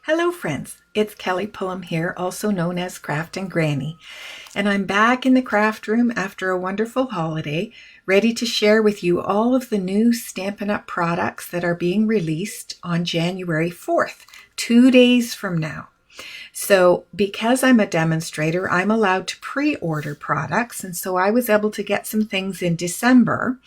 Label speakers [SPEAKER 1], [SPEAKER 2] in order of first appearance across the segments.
[SPEAKER 1] Hello friends, it's Kelly Pullum here, also known as Craft and Granny, and I'm back in the craft room after a wonderful holiday, ready to share with you all of the new Stampin' Up! Products that are being released on January 4th, 2 days from now. So because I'm a demonstrator, I'm allowed to pre-order products, and so I was able to get some things in December,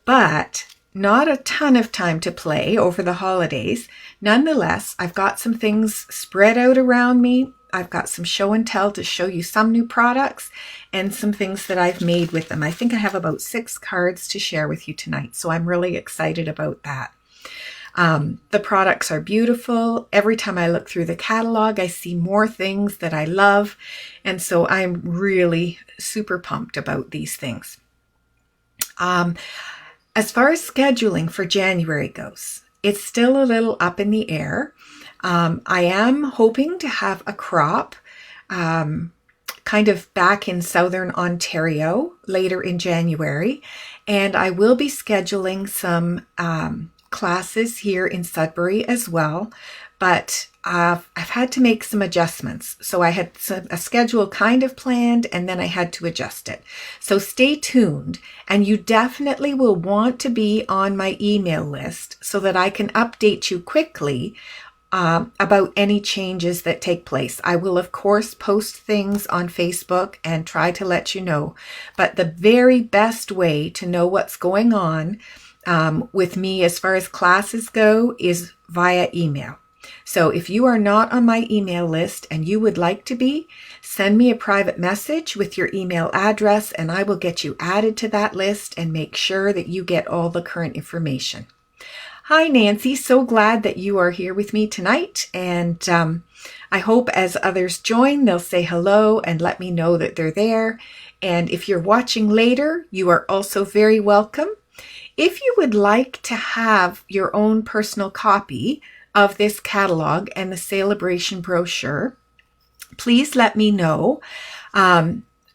[SPEAKER 1] but not a ton of time to play over the holidays. Nonetheless, I've got some things spread out around me. I've got some show and tell to show you some new products and some things that I've made with them. I think I have about 6 cards to share with you tonight, so I'm really excited about that. The products are beautiful. Every time I look through the catalog, I see more things that I love, and so I'm really super pumped about these things. As far as scheduling for January goes, it's still a little up in the air. I am hoping to have a crop kind of back in southern Ontario later in January, and I will be scheduling some classes here in Sudbury as well, but I've had to make some adjustments. So I had a schedule kind of planned, and then I had to adjust it. So stay tuned, and you definitely will want to be on my email list so that I can update you quickly about any changes that take place. I will, of course, post things on Facebook and try to let you know, but the very best way to know what's going on with me as far as classes go is via email. So if you are not on my email list and you would like to be, send me a private message with your email address and I will get you added to that list and make sure that you get all the current information. Hi Nancy, so glad that you are here with me tonight, and I hope as others join they'll say hello and let me know that they're there. And if you're watching later, you are also very welcome. If you would like to have your own personal copy of this catalog and the celebration brochure, please let me know.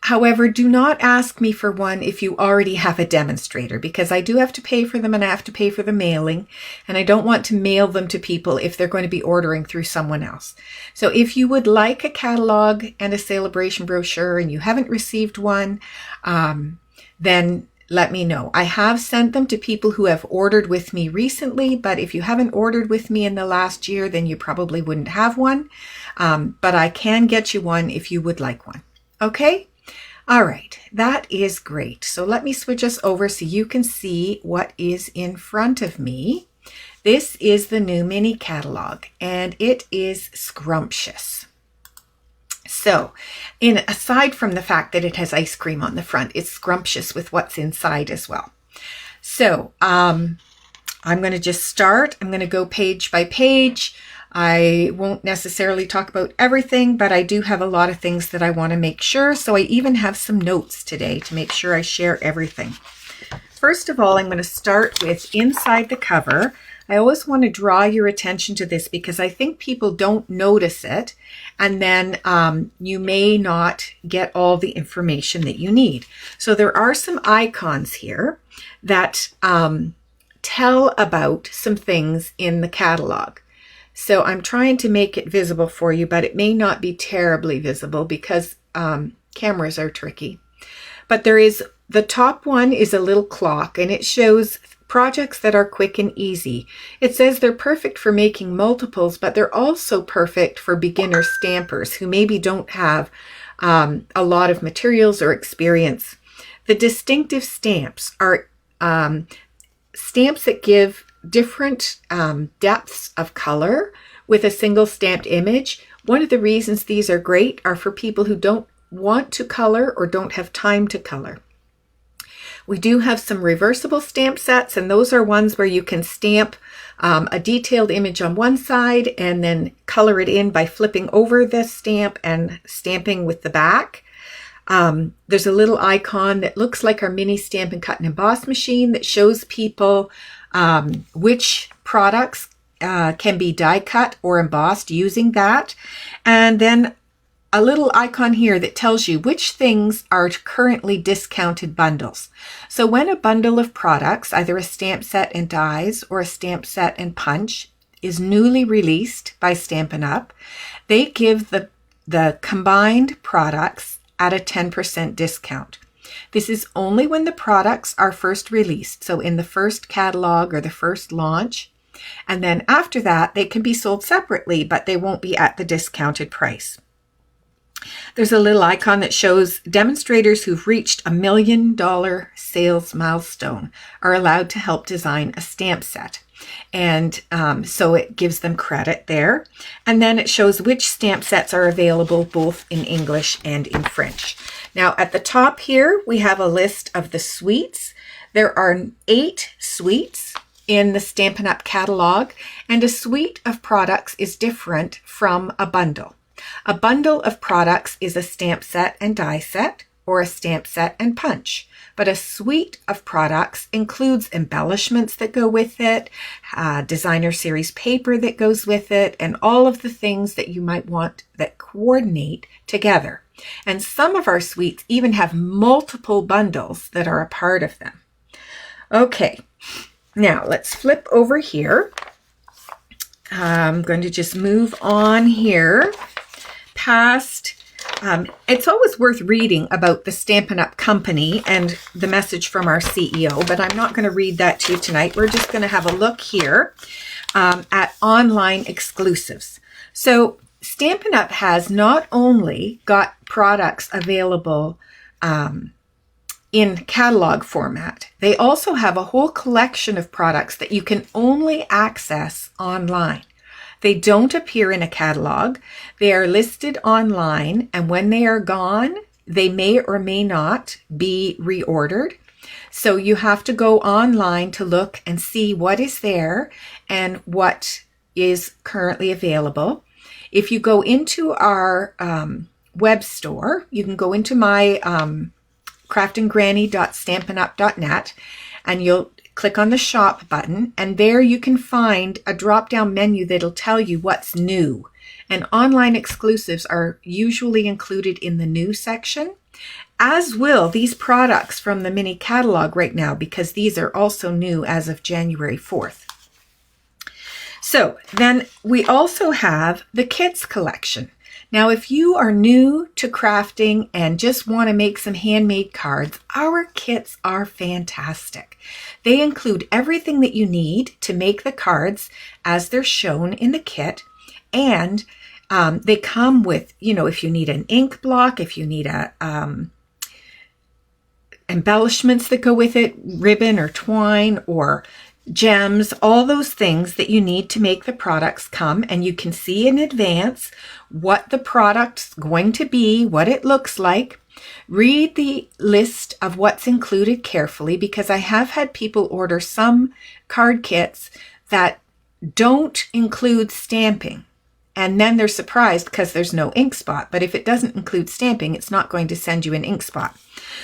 [SPEAKER 1] However, do not ask me for one if you already have a demonstrator, because I do have to pay for them and I have to pay for the mailing, and I don't want to mail them to people if they're going to be ordering through someone else. So if you would like a catalog and a celebration brochure and you haven't received one, then let me know. I have sent them to people who have ordered with me recently, but if you haven't ordered with me in the last year, then you probably wouldn't have one. But I can get you one if you would like one. Okay? All right. That is great. So let me switch us over so you can see what is in front of me. This is the new mini catalog, and it is scrumptious. So, aside from the fact that it has ice cream on the front, it's scrumptious with what's inside as well. So, I'm going to just start. I'm going to go page by page. I won't necessarily talk about everything, but I do have a lot of things that I want to make sure. So I even have some notes today to make sure I share everything. First of all, I'm going to start with inside the cover. I always want to draw your attention to this because I think people don't notice it, and then you may not get all the information that you need. So there are some icons here that tell about some things in the catalog. So I'm trying to make it visible for you, but it may not be terribly visible because cameras are tricky. But the top one is a little clock, and it shows projects that are quick and easy. It says they're perfect for making multiples, but they're also perfect for beginner stampers who maybe don't have a lot of materials or experience. The distinctive stamps are stamps that give different depths of color with a single stamped image. One of the reasons these are great are for people who don't want to color or don't have time to color. We do have some reversible stamp sets, and those are ones where you can stamp a detailed image on one side and then color it in by flipping over the stamp and stamping with the back. There's a little icon that looks like our mini Stampin' Cut and Emboss machine that shows people which products can be die cut or embossed using that. And then a little icon here that tells you which things are currently discounted bundles. So when a bundle of products, either a stamp set and dies or a stamp set and punch, is newly released by Stampin' Up, they give the combined products at a 10% discount. This is only when the products are first released, so in the first catalog or the first launch. And then after that, they can be sold separately, but they won't be at the discounted price. There's a little icon that shows demonstrators who've reached $1 million sales milestone are allowed to help design a stamp set. And so it gives them credit there. And then it shows which stamp sets are available both in English and in French. Now at the top here, we have a list of the suites. There are 8 suites in the Stampin' Up! Catalog, and a suite of products is different from a bundle. A bundle of products is a stamp set and die set, or a stamp set and punch. But a suite of products includes embellishments that go with it, designer series paper that goes with it, and all of the things that you might want that coordinate together. And some of our suites even have multiple bundles that are a part of them. Okay, now let's flip over here. I'm going to just move on here past. It's always worth reading about the Stampin' Up! Company and the message from our CEO, but I'm not going to read that to you tonight. We're just going to have a look here at online exclusives. So Stampin' Up! Has not only got products available in catalog format, they also have a whole collection of products that you can only access online. They don't appear in a catalog. They are listed online, and when they are gone, they may or may not be reordered. So you have to go online to look and see what is there and what is currently available. If you go into our web store, you can go into my craftinggranny.stampinup.net, and you'll click on the shop button, and there you can find a drop-down menu that'll tell you what's new. And online exclusives are usually included in the new section, as will these products from the mini catalog right now, because these are also new as of January 4th. So then we also have the kids collection. Now, if you are new to crafting and just want to make some handmade cards, our kits are fantastic. They include everything that you need to make the cards as they're shown in the kit. And they come with, if you need an ink block, if you need embellishments that go with it, ribbon or twine or gems, all those things that you need to make the products come, and you can see in advance what the product's going to be, what it looks like. Read the list of what's included carefully, because I have had people order some card kits that don't include stamping, and then they're surprised because there's no ink spot. But if it doesn't include stamping, it's not going to send you an ink spot.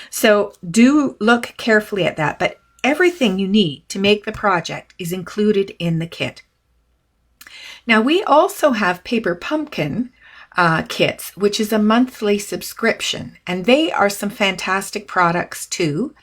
[SPEAKER 1] So do look carefully at that. But everything you need to make the project is included in the kit. Now, we also have Paper Pumpkin kits, which is a monthly subscription, and they are some fantastic products too.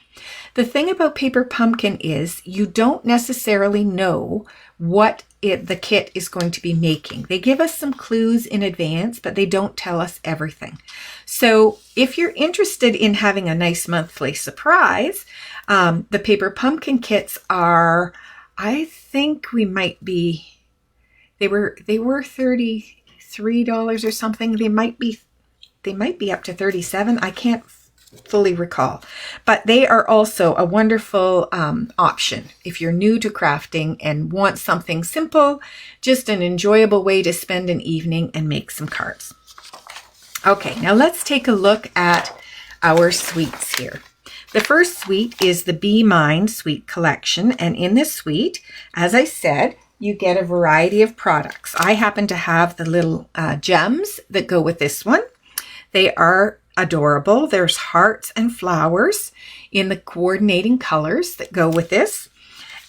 [SPEAKER 1] The thing about Paper Pumpkin is you don't necessarily know what the kit is going to be making. They give us some clues in advance, but they don't tell us everything. So if you're interested in having a nice monthly surprise, the Paper Pumpkin kits are, I think we might be, they were $33 or something. They might be up to $37. I can't fully recall, but they are also a wonderful option if you're new to crafting and want something simple, just an enjoyable way to spend an evening and make some cards. Okay, now let's take a look at our suites here. The first suite is the Be Mine Suite Collection, and in this suite, as I said, you get a variety of products. I happen to have the little gems that go with this one. They are adorable. There's hearts and flowers in the coordinating colors that go with this.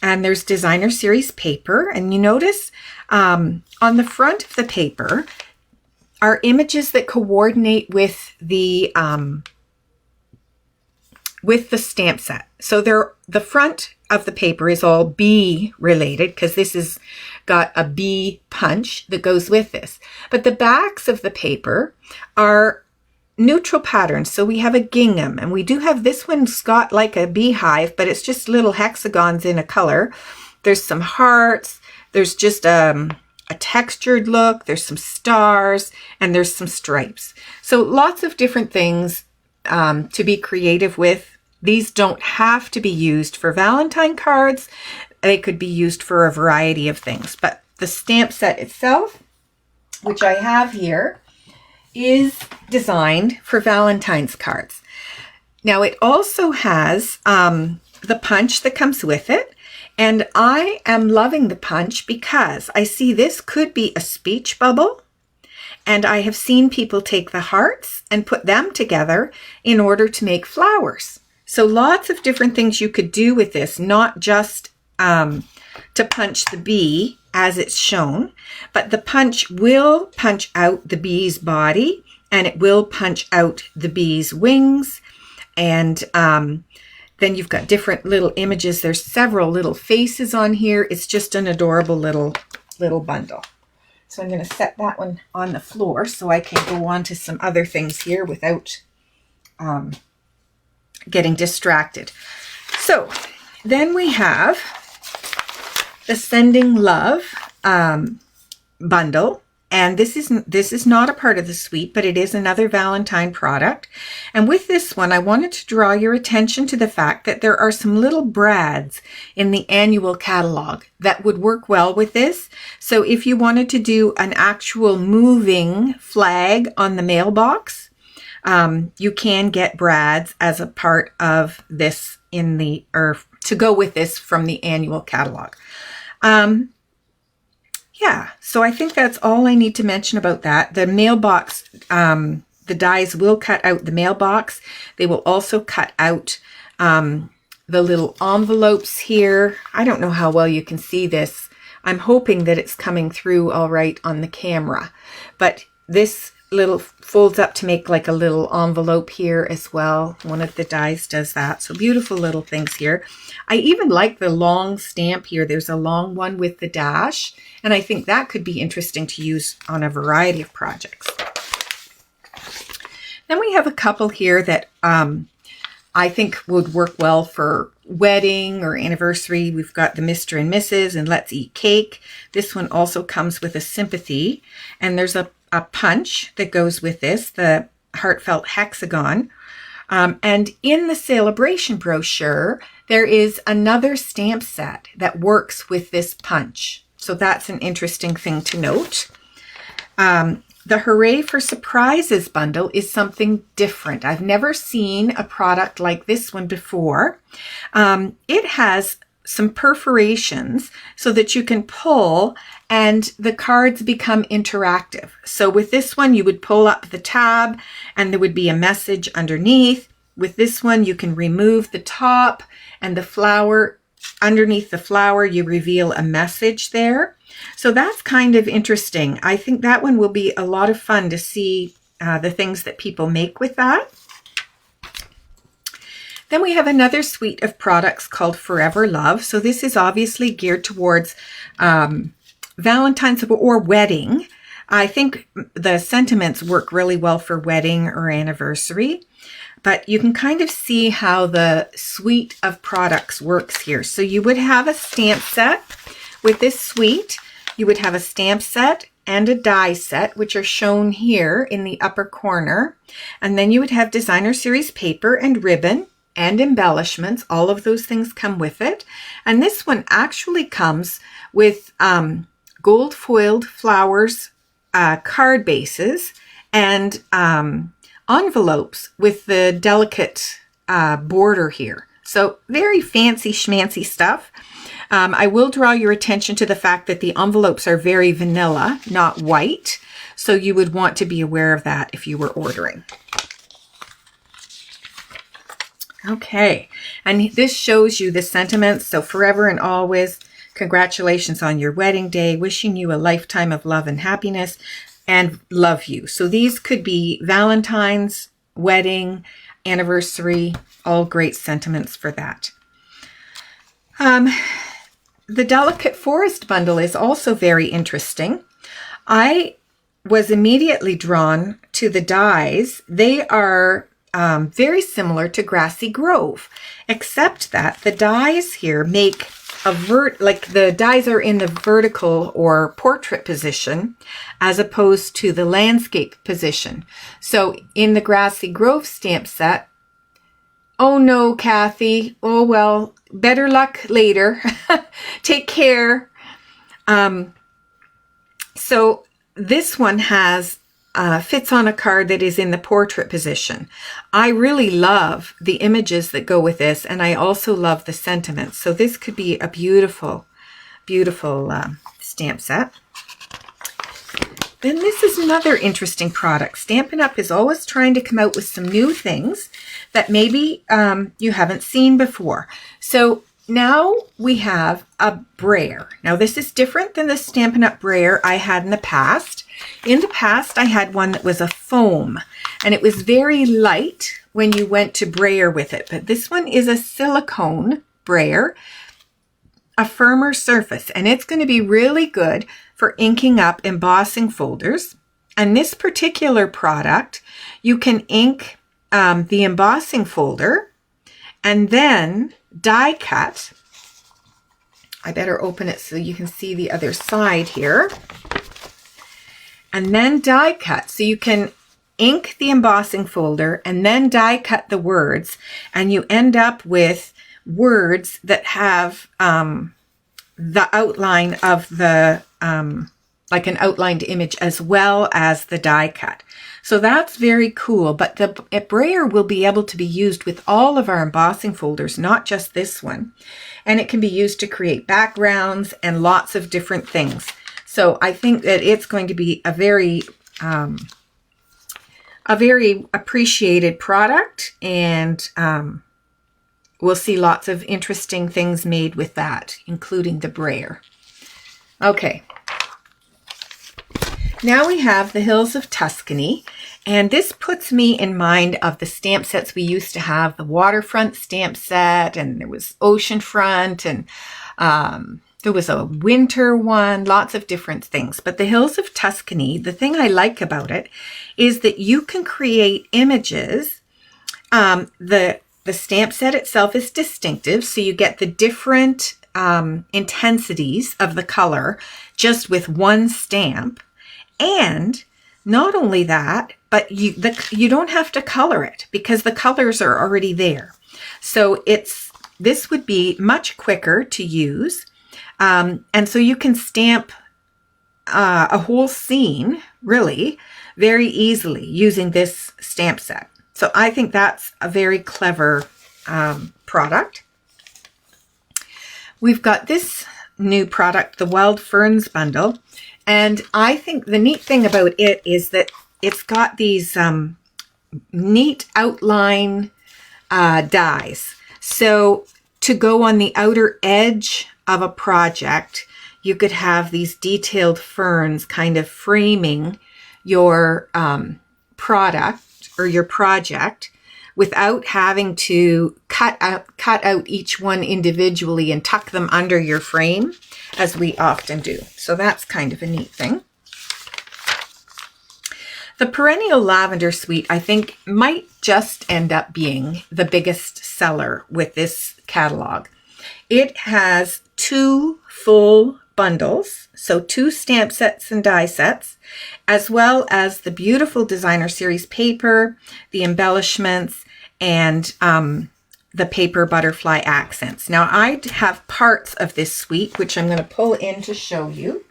[SPEAKER 1] And there's designer series paper. And you notice on the front of the paper are images that coordinate with the stamp set. So the front of the paper is all bee related, because this is got a bee punch that goes with this. But the backs of the paper are neutral patterns. So we have a gingham, and we do have this one's got like a beehive, but it's just little hexagons in a color. There's some hearts. There's just a textured look. There's some stars, and there's some stripes. So lots of different things to be creative with. These don't have to be used for Valentine cards. They could be used for a variety of things. But the stamp set itself, which I have here, is designed for Valentine's cards. Now it also has the punch that comes with it. And I am loving the punch because I see this could be a speech bubble. And I have seen people take the hearts and put them together in order to make flowers. So lots of different things you could do with this, not just to punch the bee as it's shown, but the punch will punch out the bee's body, and it will punch out the bee's wings. And then you've got different little images. There's several little faces on here. It's just an adorable little bundle. So I'm going to set that one on the floor so I can go on to some other things here without getting distracted. So then we have the Sending Love bundle. And this is not a part of the suite, but it is another Valentine product. And with this one, I wanted to draw your attention to the fact that there are some little brads in the annual catalog that would work well with this. So if you wanted to do an actual moving flag on the mailbox, you can get brads as a part of this to go with this from the annual catalog. Yeah, so I think that's all I need to mention about that. The mailbox, the dies will cut out the mailbox. They will also cut out the little envelopes here. I don't know how well you can see this. I'm hoping that it's coming through all right on the camera. But this little folds up to make like a little envelope here as well. One of the dies does that. So beautiful little things here. I even like the long stamp here. There's a long one with the dash, and I think that could be interesting to use on a variety of projects. Then we have a couple here that I think would work well for wedding or anniversary. We've got the Mr. and Mrs. and Let's Eat Cake. This one also comes with a sympathy, and there's a punch that goes with this, the heartfelt hexagon. And in the celebration brochure, there is another stamp set that works with this punch. So that's an interesting thing to note. The Hooray for Surprises bundle is something different. I've never seen a product like this one before. It has some perforations so that you can pull and the cards become interactive. So with this one, you would pull up the tab and there would be a message underneath. With this one, you can remove the top and the flower. Underneath the flower, you reveal a message there. So that's kind of interesting. I think that one will be a lot of fun to see the things that people make with that. Then we have another suite of products called Forever Love. So this is obviously geared towards Valentine's or wedding. I think the sentiments work really well for wedding or anniversary, but you can kind of see how the suite of products works here. So you would have a stamp set with this suite. You would have a stamp set and a die set, which are shown here in the upper corner. And then you would have designer series paper and ribbon and embellishments. All of those things come with it. And this one actually comes with gold foiled flowers, card bases, and envelopes with the delicate border here. So very fancy schmancy stuff. I will draw your attention to the fact that the envelopes are very vanilla, not white. So you would want to be aware of that if you were ordering. Okay, and this shows you the sentiments. So forever and always, congratulations on your wedding day, wishing you a lifetime of love and happiness, and love you. So these could be Valentine's, wedding, anniversary, all great sentiments for that. the Delicate Forest bundle is also very interesting. I was immediately drawn to the dies. They are very similar to Grassy Grove, except that the dies here make like the dies are in the vertical or portrait position as opposed to the landscape position. So in the Grassy Grove stamp set, oh no, Kathy, oh well, better luck later. Take care. So this one has fits on a card that is in the portrait position. I really love the images that go with this, and I also love the sentiments. So this could be a beautiful, beautiful stamp set. Then this is another interesting product. Stampin' Up! Is always trying to come out with some new things that maybe you haven't seen before. So now we have a brayer. Now this is different than the Stampin' Up! Brayer I had in the past. In the past, I had one that was a foam, and it was very light when you went to brayer with it. But this one is a silicone brayer, a firmer surface, and it's going to be really good for inking up embossing folders. And this particular product, you can ink the embossing folder and then die cut. I better open it so you can see the other side here. And then die cut. So you can ink the embossing folder and then die cut the words, and you end up with words that have the outline of the, like an outlined image as well as the die cut. So that's very cool, but the brayer will be able to be used with all of our embossing folders, not just this one. And it can be used to create backgrounds and lots of different things. So I think that it's going to be a very appreciated product, and we'll see lots of interesting things made with that, including the brayer. Okay. Now we have the Hills of Tuscany, and this puts me in mind of the stamp sets we used to have, the waterfront stamp set, and there was oceanfront, and there was a winter one, lots of different things. But the Hills of Tuscany, the thing I like about it is that you can create images. The stamp set itself is distinctive, so you get the different intensities of the color just with one stamp. And not only that, but you don't have to color it because the colors are already there. So this would be much quicker to use. And so you can stamp a whole scene, really, very easily using this stamp set. So I think that's a very clever product. We've got this new product, the Wild Ferns bundle. And I think the neat thing about it is that it's got these neat outline dies. So to go on the outer edge of a project, you could have these detailed ferns kind of framing your product or your project without having to cut out each one individually and tuck them under your frame, as we often do. So that's kind of a neat thing. The Perennial Lavender Suite, I think, might just end up being the biggest seller with this catalog. It has 2 full bundles, so 2 stamp sets and die sets, as well as the beautiful designer series paper, the embellishments, and the paper butterfly accents. Now I have parts of this suite, which I'm going to pull in to show you.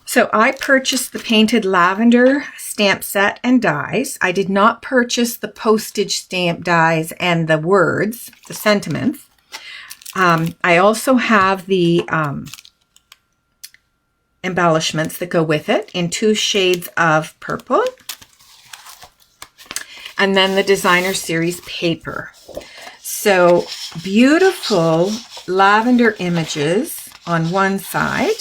[SPEAKER 1] So I purchased the Painted Lavender stamp set and dies. I did not purchase the postage stamp dies and the words, the sentiments. I also have the embellishments that go with it in 2 shades of purple. And then the designer series paper. So beautiful lavender images on one side.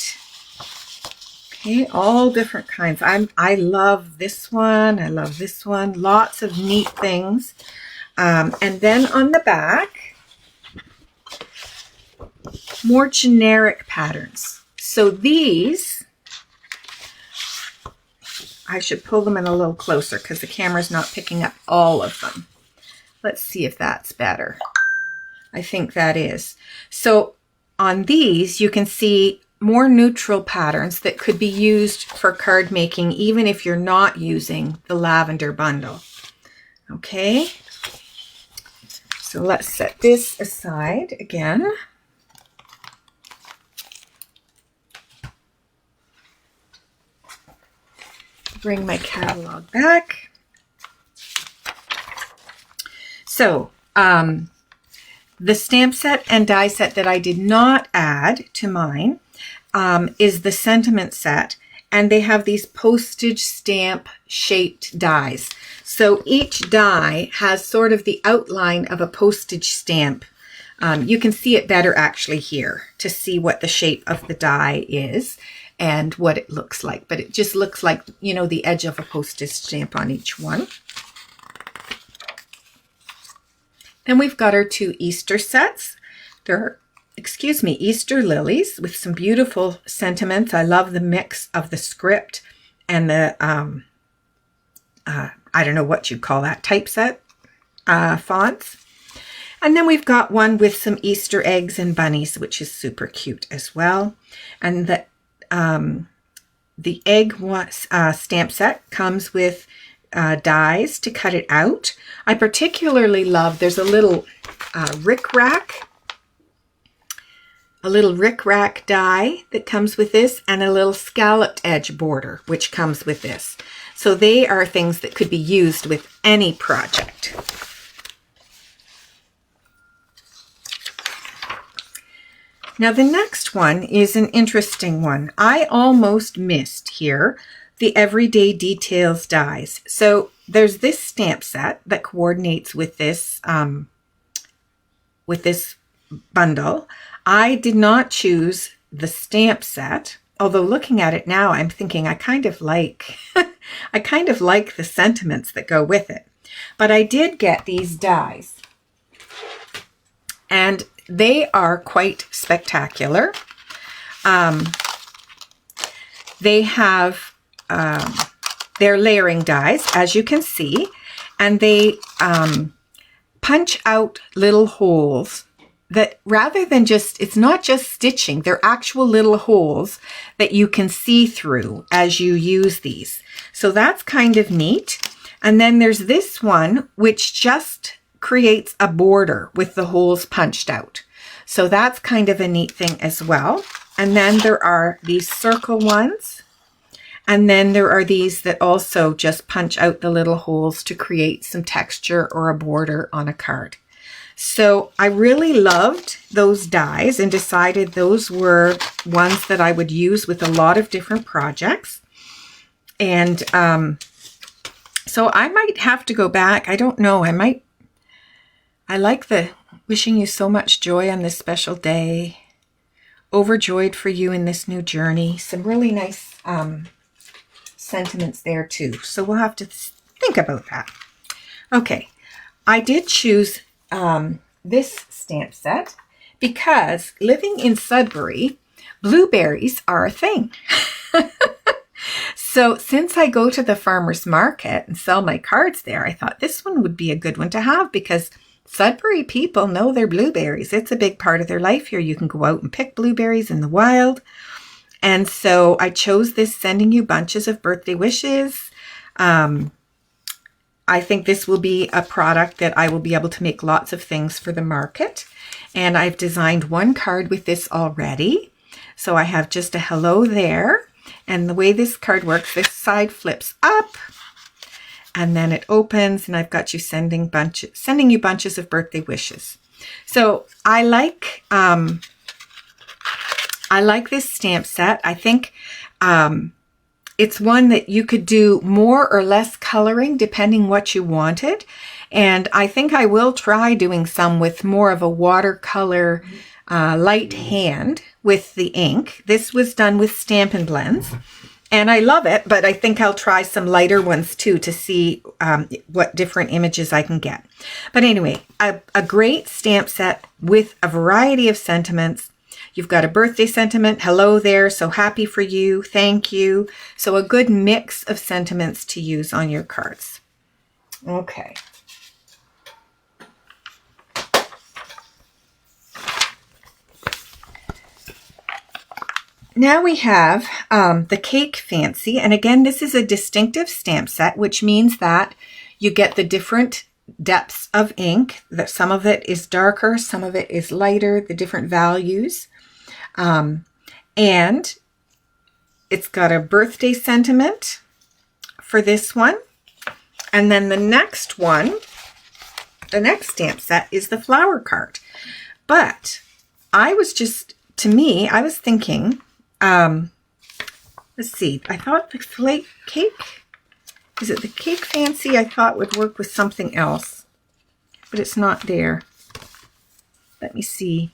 [SPEAKER 1] Okay, all different kinds. I love this one. I love this one. Lots of neat things. And then on the back, more generic patterns. So these, I should pull them in a little closer because the camera's not picking up all of them. Let's see if that's better. I think that is. So on these, you can see more neutral patterns that could be used for card making, even if you're not using the lavender bundle. Okay, so let's set this aside again. Bring my catalog back. So, the stamp set and die set that I did not add to mine is the sentiment set, and they have these postage stamp shaped dies. So each die has sort of the outline of a postage stamp. You can see it better actually here to see what the shape of the die is and what it looks like. But it just looks like, you know, the edge of a postage stamp on each one. Then we've got our two Easter sets. They're, Easter lilies with some beautiful sentiments. I love the mix of the script and the, I don't know what you call that, typeset fonts. And then we've got one with some Easter eggs and bunnies, which is super cute as well. And the egg stamp set comes with dies to cut it out. I particularly love, there's a little rickrack die that comes with this, and a little scalloped edge border which comes with this. So they are things that could be used with any project. Now the next one is an interesting one. I almost missed here the Everyday Details dies. So there's this stamp set that coordinates with this bundle. I did not choose the stamp set, although looking at it now, I'm thinking I kind of like I kind of like the sentiments that go with it. But I did get these dies, and they are quite spectacular. They have they're layering dies, as you can see, and they punch out little holes that, rather than just, it's not just stitching, they're actual little holes that you can see through as you use these. So that's kind of neat. And then there's this one, which just creates a border with the holes punched out. So that's kind of a neat thing as well. And then there are these circle ones. And then there are these that also just punch out the little holes to create some texture or a border on a card. So I really loved those dies and decided those were ones that I would use with a lot of different projects. And so I might have to go back. I don't know. I like the wishing you so much joy on this special day. Overjoyed for you in this new journey. Some really nice sentiments there too. So we'll have to think about that. Okay, I did choose this stamp set because living in Sudbury, blueberries are a thing. So since I go to the farmer's market and sell my cards there, I thought this one would be a good one to have because Sudbury people know their blueberries. It's a big part of their life here. You can go out and pick blueberries in the wild. And so I chose this Sending You Bunches of Birthday Wishes. I think this will be a product that I will be able to make lots of things for the market. And I've designed one card with this already. So I have just a hello there. And the way this card works, this side flips up. And then it opens, and I've got you sending you bunches of birthday wishes. So I like this stamp set. I think it's one that you could do more or less coloring depending what you wanted. And I think I will try doing some with more of a watercolor light hand with the ink. This was done with Stampin' Blends. And I love it, but I think I'll try some lighter ones too to see what different images I can get. But anyway, a great stamp set with a variety of sentiments. You've got a birthday sentiment. Hello there. So happy for you. Thank you. So a good mix of sentiments to use on your cards. Okay. Now we have the Cake Fancy. And again, this is a distinctive stamp set, which means that you get the different depths of ink. That some of it is darker, some of it is lighter, the different values. And it's got a birthday sentiment for this one. And then the next one, the next stamp set is the flower card. But I was just, to me, I was thinking, let's see, I thought the flake cake, is it the Cake Fancy I thought would work with something else, but it's not there. Let me see,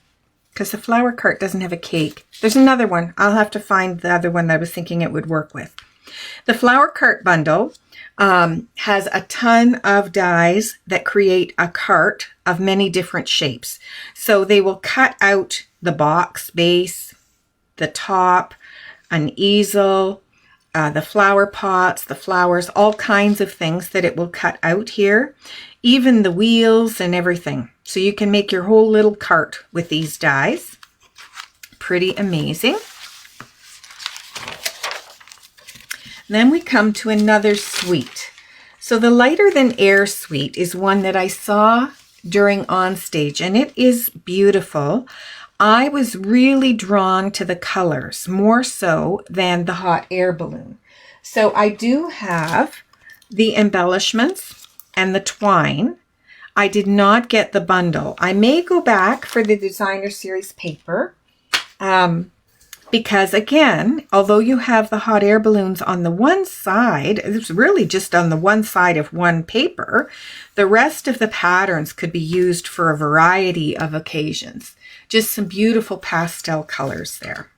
[SPEAKER 1] because the flower cart doesn't have a cake. There's another one. I'll have to find the other one that I was thinking it would work with. The flower cart bundle has a ton of dies that create a cart of many different shapes. So they will cut out the box base, the top, an easel, the flower pots, the flowers, all kinds of things that it will cut out here, even the wheels and everything. So you can make your whole little cart with these dies. Pretty amazing. Then we come to another suite. So the Lighter Than Air suite is one that I saw during On Stage, and it is beautiful. I was really drawn to the colors more so than the hot air balloon. So I do have the embellishments and the twine. I did not get the bundle. I may go back for the designer series paper because again, although you have the hot air balloons on the one side, it's really just on the one side of one paper, the rest of the patterns could be used for a variety of occasions. Just some beautiful pastel colors there.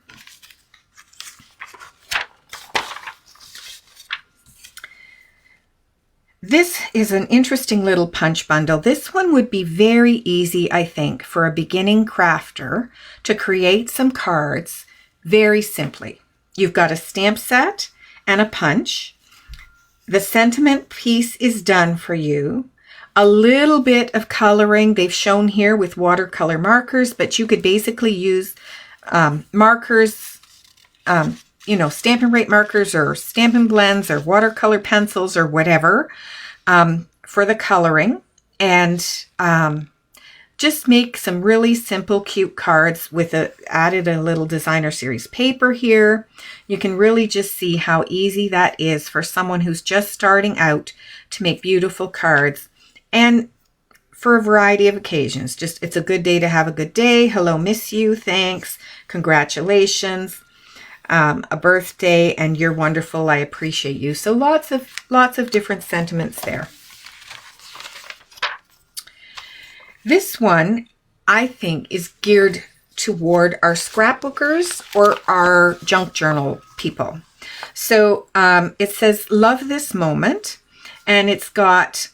[SPEAKER 1] This is an interesting little punch bundle. This one would be very easy, I think, for a beginning crafter to create some cards very simply. You've got a stamp set and a punch. The sentiment piece is done for you. A little bit of coloring they've shown here with watercolor markers, but you could basically use markers, Stampin' Rate markers or Stampin' Blends or watercolor pencils or whatever for the coloring, and just make some really simple, cute cards with added a little designer series paper here. You can really just see how easy that is for someone who's just starting out to make beautiful cards. And for a variety of occasions, just it's a good day to have a good day. Hello, miss you, thanks, congratulations, a birthday, and you're wonderful, I appreciate you. So lots of different sentiments there. This one, I think, is geared toward our scrapbookers or our junk journal people. So it says, love this moment, and it's got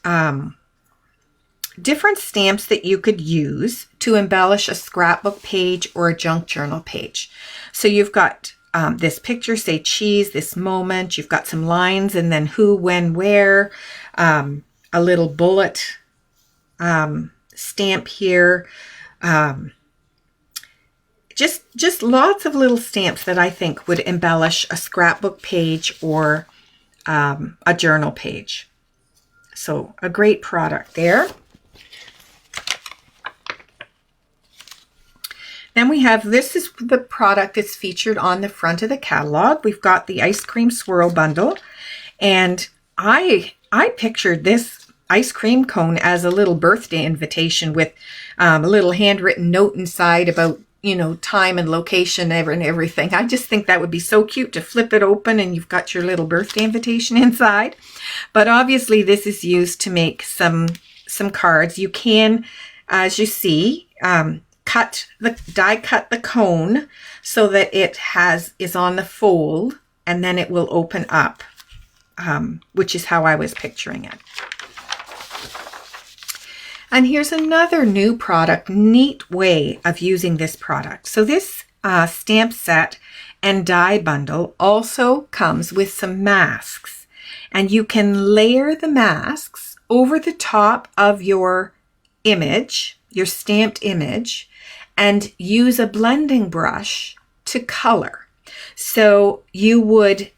[SPEAKER 1] different stamps that you could use to embellish a scrapbook page or a junk journal page. So you've got this picture, say cheese, this moment, you've got some lines, and then who, when, where, a little bullet stamp here. Just lots of little stamps that I think would embellish a scrapbook page or a journal page. So a great product there. Then we have, this is the product that's featured on the front of the catalog. We've got the ice cream swirl bundle, and I pictured this ice cream cone as a little birthday invitation with a little handwritten note inside about, time and location and everything. I just think that would be so cute to flip it open and you've got your little birthday invitation inside. But obviously this is used to make some cards. You can, as you see, die cut the cone so that it is on the fold, and then it will open up, which is how I was picturing it. And here's another new product, neat way of using this product. So this stamp set and die bundle also comes with some masks. And you can layer the masks over the top of your image, your stamped image, and use a blending brush to color. So you would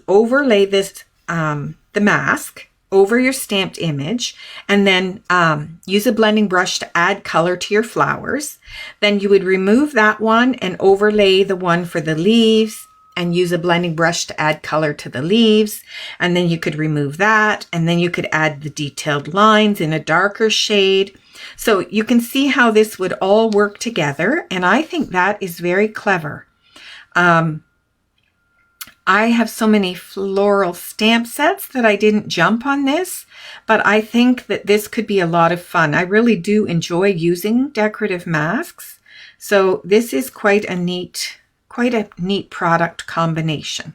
[SPEAKER 1] overlay this, the mask over your stamped image, and then use a blending brush to add color to your flowers. Then you would remove that one and overlay the one for the leaves and use a blending brush to add color to the leaves. And then you could remove that, and then you could add the detailed lines in a darker shade. So you can see how this would all work together, and I think that is very clever. I have so many floral stamp sets that I didn't jump on this, but I think that this could be a lot of fun. I really do enjoy using decorative masks, so this is quite a neat product combination.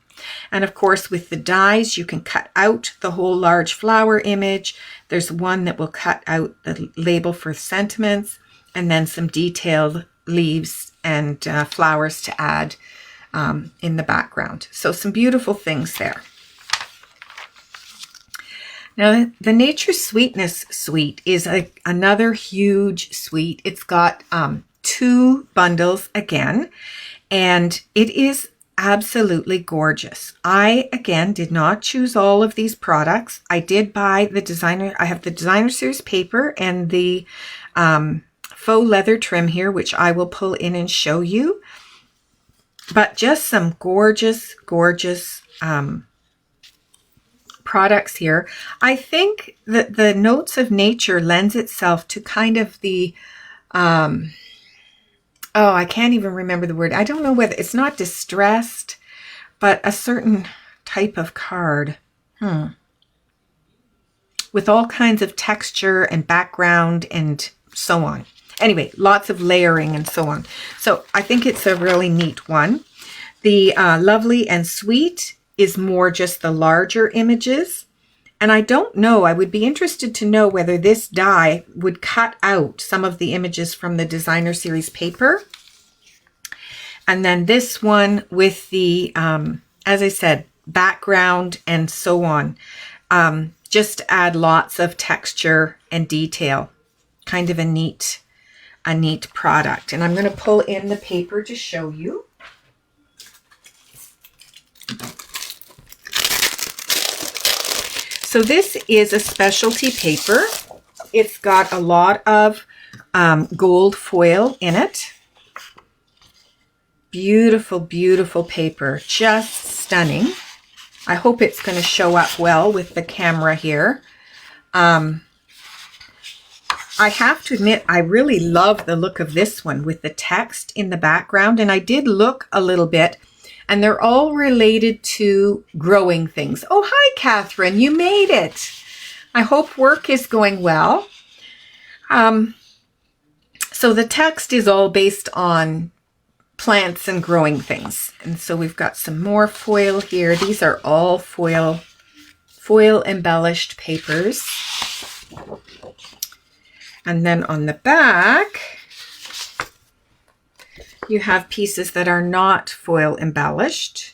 [SPEAKER 1] And of course, with the dies, you can cut out the whole large flower image. There's one that will cut out the label for sentiments, and then some detailed leaves and flowers to add in the background. So some beautiful things there. Now, the Nature Sweetness suite is another huge suite. It's got 2 bundles again, and it is absolutely gorgeous. I, again, did not choose all of these products. I did buy the designer. I have the designer series paper and the faux leather trim here, which I will pull in and show you. But just some gorgeous, gorgeous products here. I think that the Notes of Nature lends itself to kind of the, oh, I can't even remember the word. I don't know whether, it's not distressed, but a certain type of card. With all kinds of texture and background and so on. Anyway, lots of layering and so on. So I think it's a really neat one. The Lovely and Sweet is more just the larger images. And I don't know, I would be interested to know whether this die would cut out some of the images from the designer series paper. And then this one with the, as I said, background and so on. Just to add lots of texture and detail. Kind of a neat product. And I'm going to pull in the paper to show you. So this is a specialty paper. It's got a lot of gold foil in it. Beautiful, beautiful paper. Just stunning. I hope it's going to show up well with the camera here. I have to admit, I really love the look of this one with the text in the background. And I did look a little bit, and they're all related to growing things. Oh, hi, Catherine. You made it. I hope work is going well. So the text is all based on plants and growing things. And so we've got some more foil here. These are all foil embellished papers. And then on the back, you have pieces that are not foil embellished.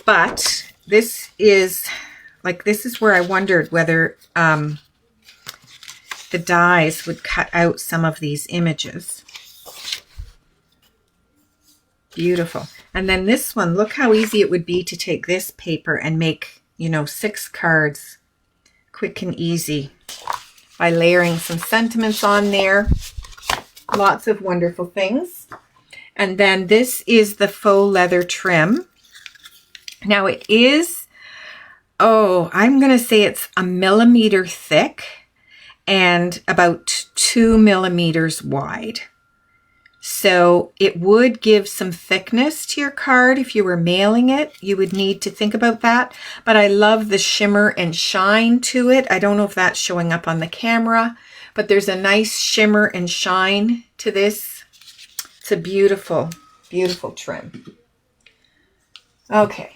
[SPEAKER 1] But this is where I wondered whether the dies would cut out some of these images. Beautiful. And then this one, look how easy it would be to take this paper and make, 6 cards quick and easy by layering some sentiments on there. Lots of wonderful things. And then this is the faux leather trim. Now it is, I'm going to say it's 1 millimeter thick and about 2 millimeters wide. So it would give some thickness to your card. If you were mailing it, you would need to think about that. But I love the shimmer and shine to it. I don't know if that's showing up on the camera, but there's a nice shimmer and shine to this. It's a beautiful, beautiful trim. Okay.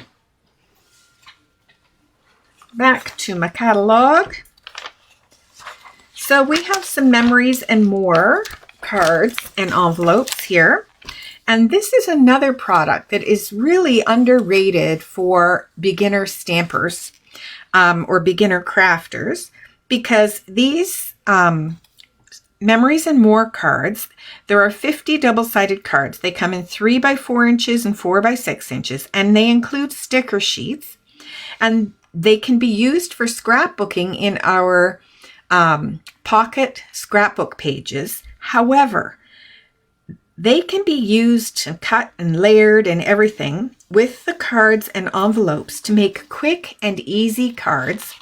[SPEAKER 1] Back to my catalog. So we have some memories and more cards and envelopes here. And this is another product that is really underrated for beginner stampers or beginner crafters, because these Memories and More cards, there are 50 double-sided cards. They come in 3 by 4 inches and 4 by 6 inches, and they include sticker sheets, and they can be used for scrapbooking in our pocket scrapbook pages. However, they can be used and cut and layered and everything with the cards and envelopes to make quick and easy cards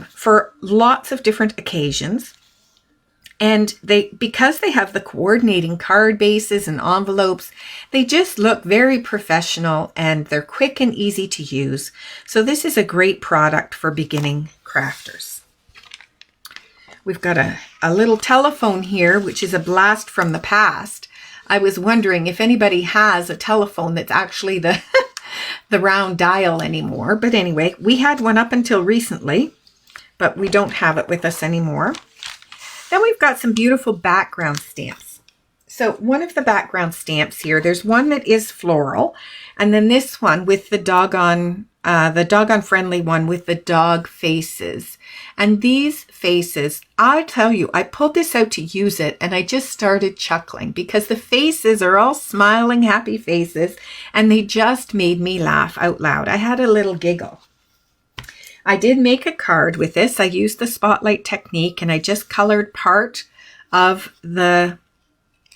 [SPEAKER 1] for lots of different occasions. And because they have the coordinating card bases and envelopes, they just look very professional, and they're quick and easy to use. So this is a great product for beginning crafters. We've got a little telephone here, which is a blast from the past. I was wondering if anybody has a telephone that's actually the round dial anymore. But anyway, we had one up until recently, but we don't have it with us anymore. Then we've got some beautiful background stamps. So one of the background stamps here, there's one that is floral, and then this one with the doggone friendly one with the dog faces. And these faces, I tell you, I pulled this out to use it, and I just started chuckling because the faces are all smiling, happy faces, and they just made me laugh out loud. I had a little giggle. I did make a card with this. I used the spotlight technique, and I just colored part of the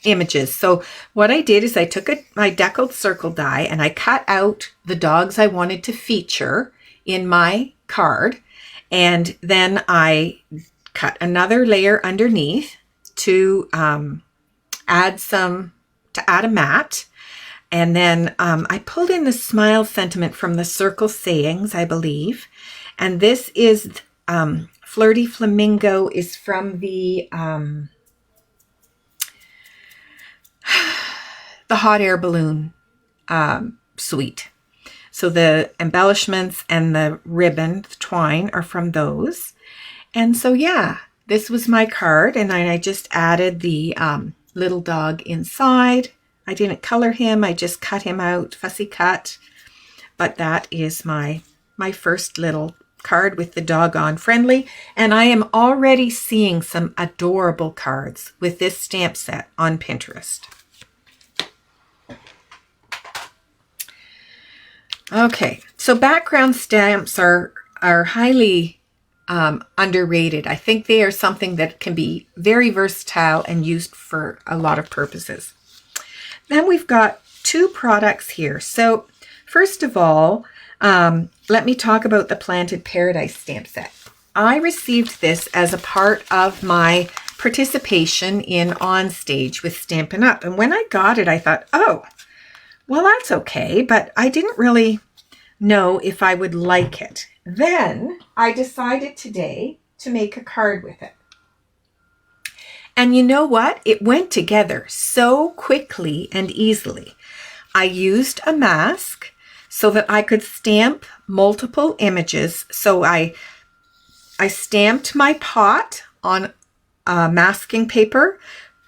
[SPEAKER 1] images. So what I did is I took my deckled circle die and I cut out the dogs I wanted to feature in my card. And then I cut another layer underneath to add a mat. And then I pulled in the smile sentiment from the circle sayings, I believe. And this is Flirty Flamingo is from the hot air balloon suite. So the embellishments and the ribbon, the twine, are from those. And so yeah, this was my card, and I just added the little dog inside. I didn't color him, I just cut him out, fussy cut. But that is my first little card with the doggone friendly, and I am already seeing some adorable cards with this stamp set on Pinterest. Okay, so background stamps are highly underrated. I think they are something that can be very versatile and used for a lot of purposes. Then we've got 2 products here. So first of all, let me talk about the Planted Paradise stamp set. I received this as a part of my participation in On Stage with Stampin' Up. And when I got it, I thought, oh, well, that's okay, but I didn't really know if I would like it. Then I decided today to make a card with it. And you know what? It went together so quickly and easily. I used a mask so that I could stamp multiple images. So I stamped my pot on masking paper,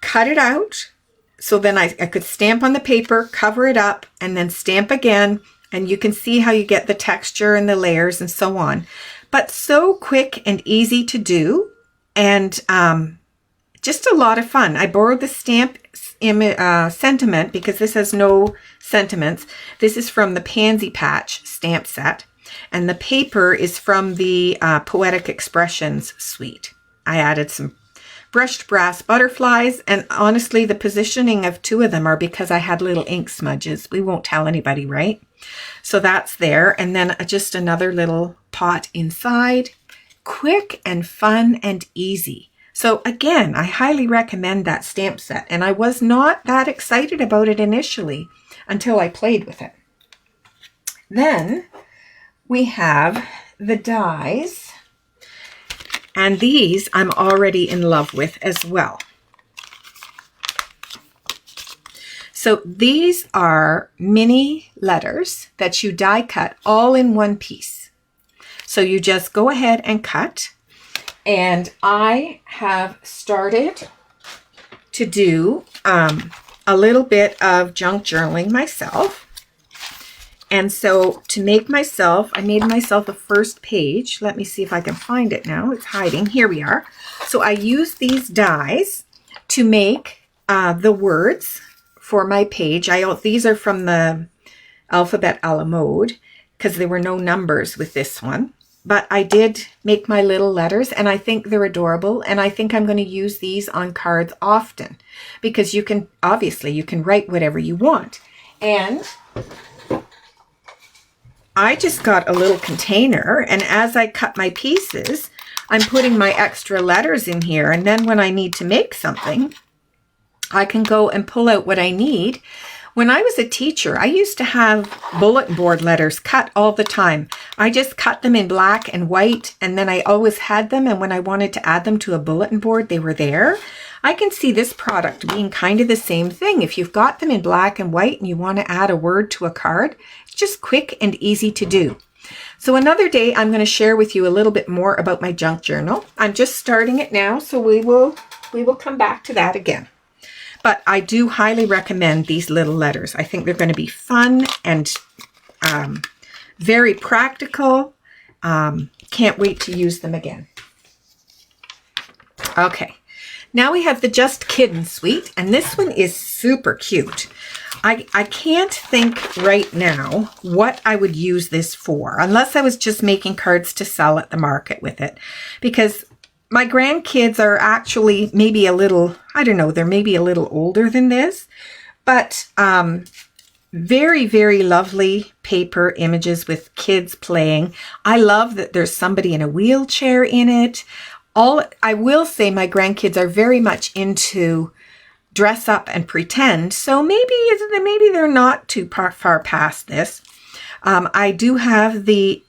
[SPEAKER 1] cut it out, so then I could stamp on the paper, cover it up, and then stamp again, and you can see how you get the texture and the layers and so on. But so quick and easy to do, and just a lot of fun. I borrowed the stamp sentiment because this has no sentiments. This is from the Pansy Patch stamp set, and the paper is from the Poetic Expressions suite. I added some brushed brass butterflies, and honestly, the positioning of 2 of them are because I had little ink smudges. We won't tell anybody, right? So that's there, and then just another little pot inside. Quick and fun and easy. So again, I highly recommend that stamp set, and I was not that excited about it initially until I played with it. Then we have the dies, and these I'm already in love with as well. So these are mini letters that you die cut all in one piece. So you just go ahead and cut. And I have started to do a little bit of junk journaling myself. And so to make myself, I made myself a first page. Let me see if I can find it now. It's hiding. Here we are. So I used these dies to make the words for my page. These are from the Alphabet a la Mode because there were no numbers with this one. But I did make my little letters, and I think they're adorable. And I think I'm going to use these on cards often because you can, obviously, you can write whatever you want. And I just got a little container, and as I cut my pieces, I'm putting my extra letters in here. And then when I need to make something, I can go and pull out what I need. When I was a teacher, I used to have bulletin board letters cut all the time. I just cut them in black and white, and then I always had them, and when I wanted to add them to a bulletin board, they were there. I can see this product being kind of the same thing. If you've got them in black and white and you want to add a word to a card, it's just quick and easy to do. So another day, I'm going to share with you a little bit more about my junk journal. I'm just starting it now, so we will come back to that again. But I do highly recommend these little letters. I think they're going to be fun and very practical. Can't wait to use them again. Okay, now we have the Just Kiddin' suite, and this one is super cute. I can't think right now what I would use this for, unless I was just making cards to sell at the market with it, because my grandkids are actually maybe a little, I don't know, they're maybe a little older than this, but very, very lovely paper images with kids playing. I love that there's somebody in a wheelchair in it. I will say my grandkids are very much into dress up and pretend, so maybe they're not too far past this. I do have the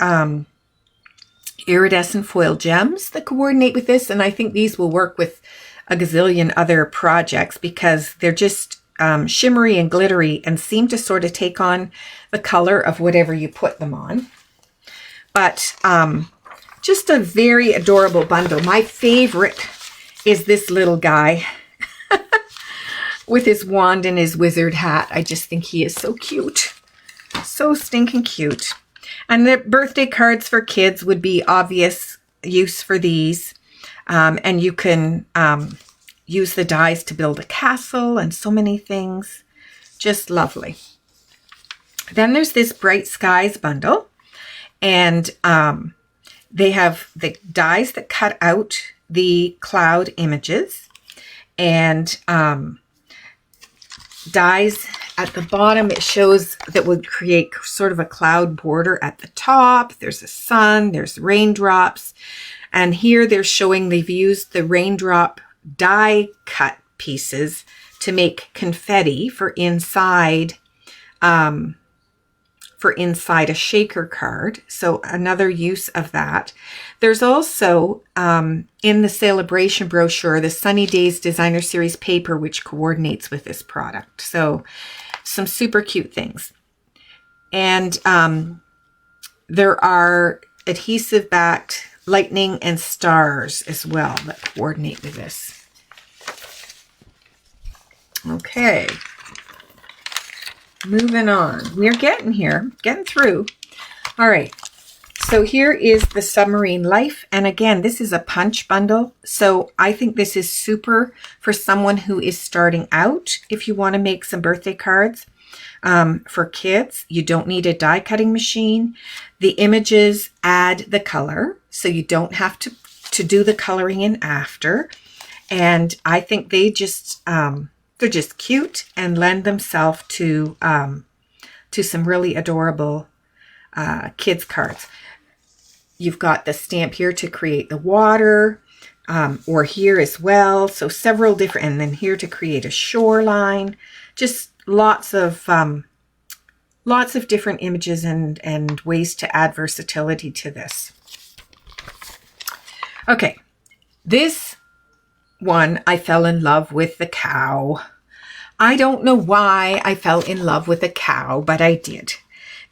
[SPEAKER 1] iridescent foil gems that coordinate with this, and I think these will work with a gazillion other projects because they're just shimmery and glittery and seem to sort of take on the color of whatever you put them on. But just a very adorable bundle. My favorite is this little guy with his wand and his wizard hat. I just think he is so cute. So stinking cute. And the birthday cards for kids would be obvious use for these. And you can use the dies to build a castle and so many things. Just lovely. Then there's this Bright Skies bundle. And they have the dies that cut out the cloud images. And dies at the bottom, it shows that would create sort of a cloud border at the top. There's a sun, there's raindrops. And here they're showing they've used the raindrop die cut pieces to make confetti for inside a shaker card. So another use of that. There's also in the celebration brochure, the Sunny Days Designer Series paper, which coordinates with this product. So some super cute things. And there are adhesive backed lightning and stars as well that coordinate with this. Okay. Moving on. We're getting here, getting through. All right. So here is the Submarine Life. And again, this is a punch bundle. So I think this is super for someone who is starting out. If you want to make some birthday cards for kids, you don't need a die cutting machine. The images add the color, so you don't have to do the coloring in after. And I think they just, they're just cute and lend themselves to some really adorable kids cards. You've got the stamp here to create the water, or here as well. So several different, and then here to create a shoreline. Just lots of different images and ways to add versatility to this. Okay, this one, I fell in love with the cow. I don't know why I fell in love with a cow, but I did.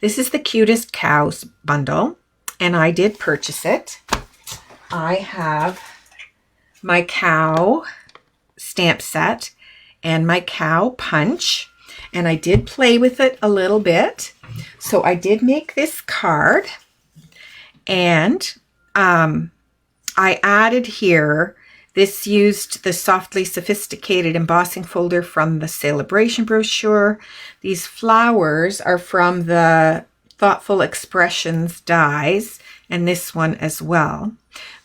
[SPEAKER 1] This is the Cutest Cows bundle, and I did purchase it. I have my cow stamp set, and my cow Punch. And I did play with it a little bit. So I did make this card, and I added here, this used the Softly Sophisticated embossing folder from the Celebration brochure. These flowers are from the Thoughtful Expressions dies, and this one as well.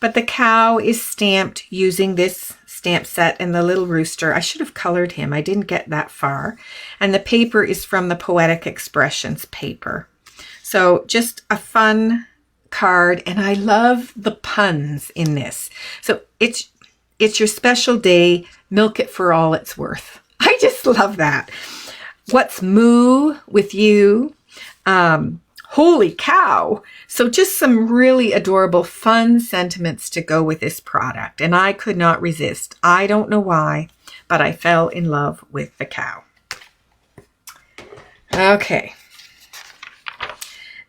[SPEAKER 1] But the cow is stamped using this stamp set, and the little rooster, I should have colored him. I didn't get that far. And the paper is from the Poetic Expressions paper. So just a fun card, and I love the puns in this. So it's your special day, milk it for all it's worth. I just love that. What's moo with you? Holy cow. So just some really adorable, fun sentiments to go with this product. And I could not resist. I don't know why, but I fell in love with the cow. Okay.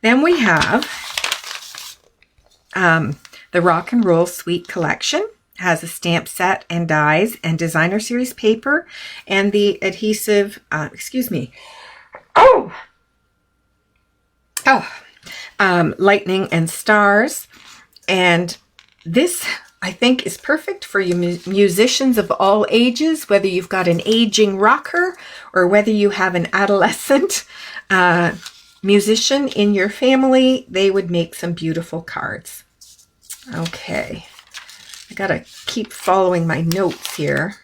[SPEAKER 1] Then we have the Rock and Roll Suite collection. Has a stamp set and dies and designer series paper and the adhesive, lightning and stars. And this, I think, is perfect for you musicians of all ages, whether you've got an aging rocker or whether you have an adolescent musician in your family. They would make some beautiful cards. Okay. I gotta keep following my notes here.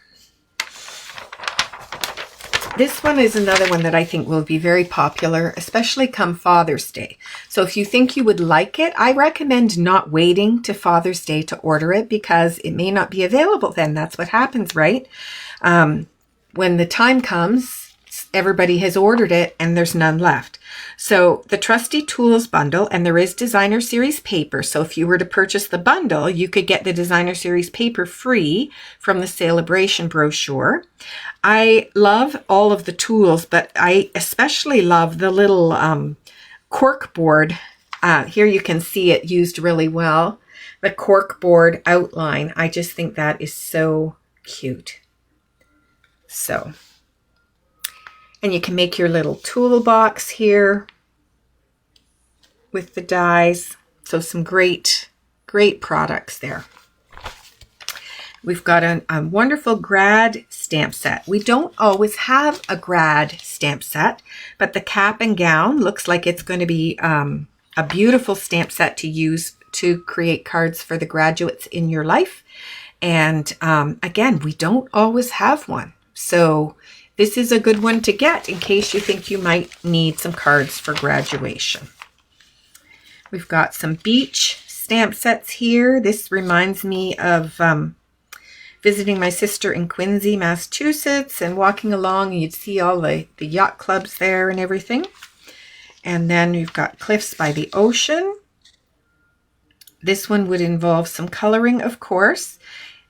[SPEAKER 1] This one is another one that I think will be very popular, especially come Father's Day. So if you think you would like it, I recommend not waiting to Father's Day to order it, because it may not be available then. That's what happens, right? When the time comes, everybody has ordered it and there's none left. So the Trusty Tools bundle, and there is designer series paper. So if you were to purchase the bundle, you could get the designer series paper free from the Celebration brochure. I love all of the tools, but I especially love the little cork board. Here you can see it used really well. The cork board outline. I just think that is so cute. So, and you can make your little toolbox here with the dies. So some great products there. We've got a wonderful grad stamp set. We don't always have a grad stamp set, but the cap and gown looks like it's going to be a beautiful stamp set to use to create cards for the graduates in your life. And again, we don't always have one. So this is a good one to get in case you think you might need some cards for graduation. We've got some beach stamp sets here. This reminds me of visiting my sister in Quincy, Massachusetts, and walking along, and you'd see all the yacht clubs there and everything. And then we've got Cliffs by the Ocean. This one would involve some coloring, of course.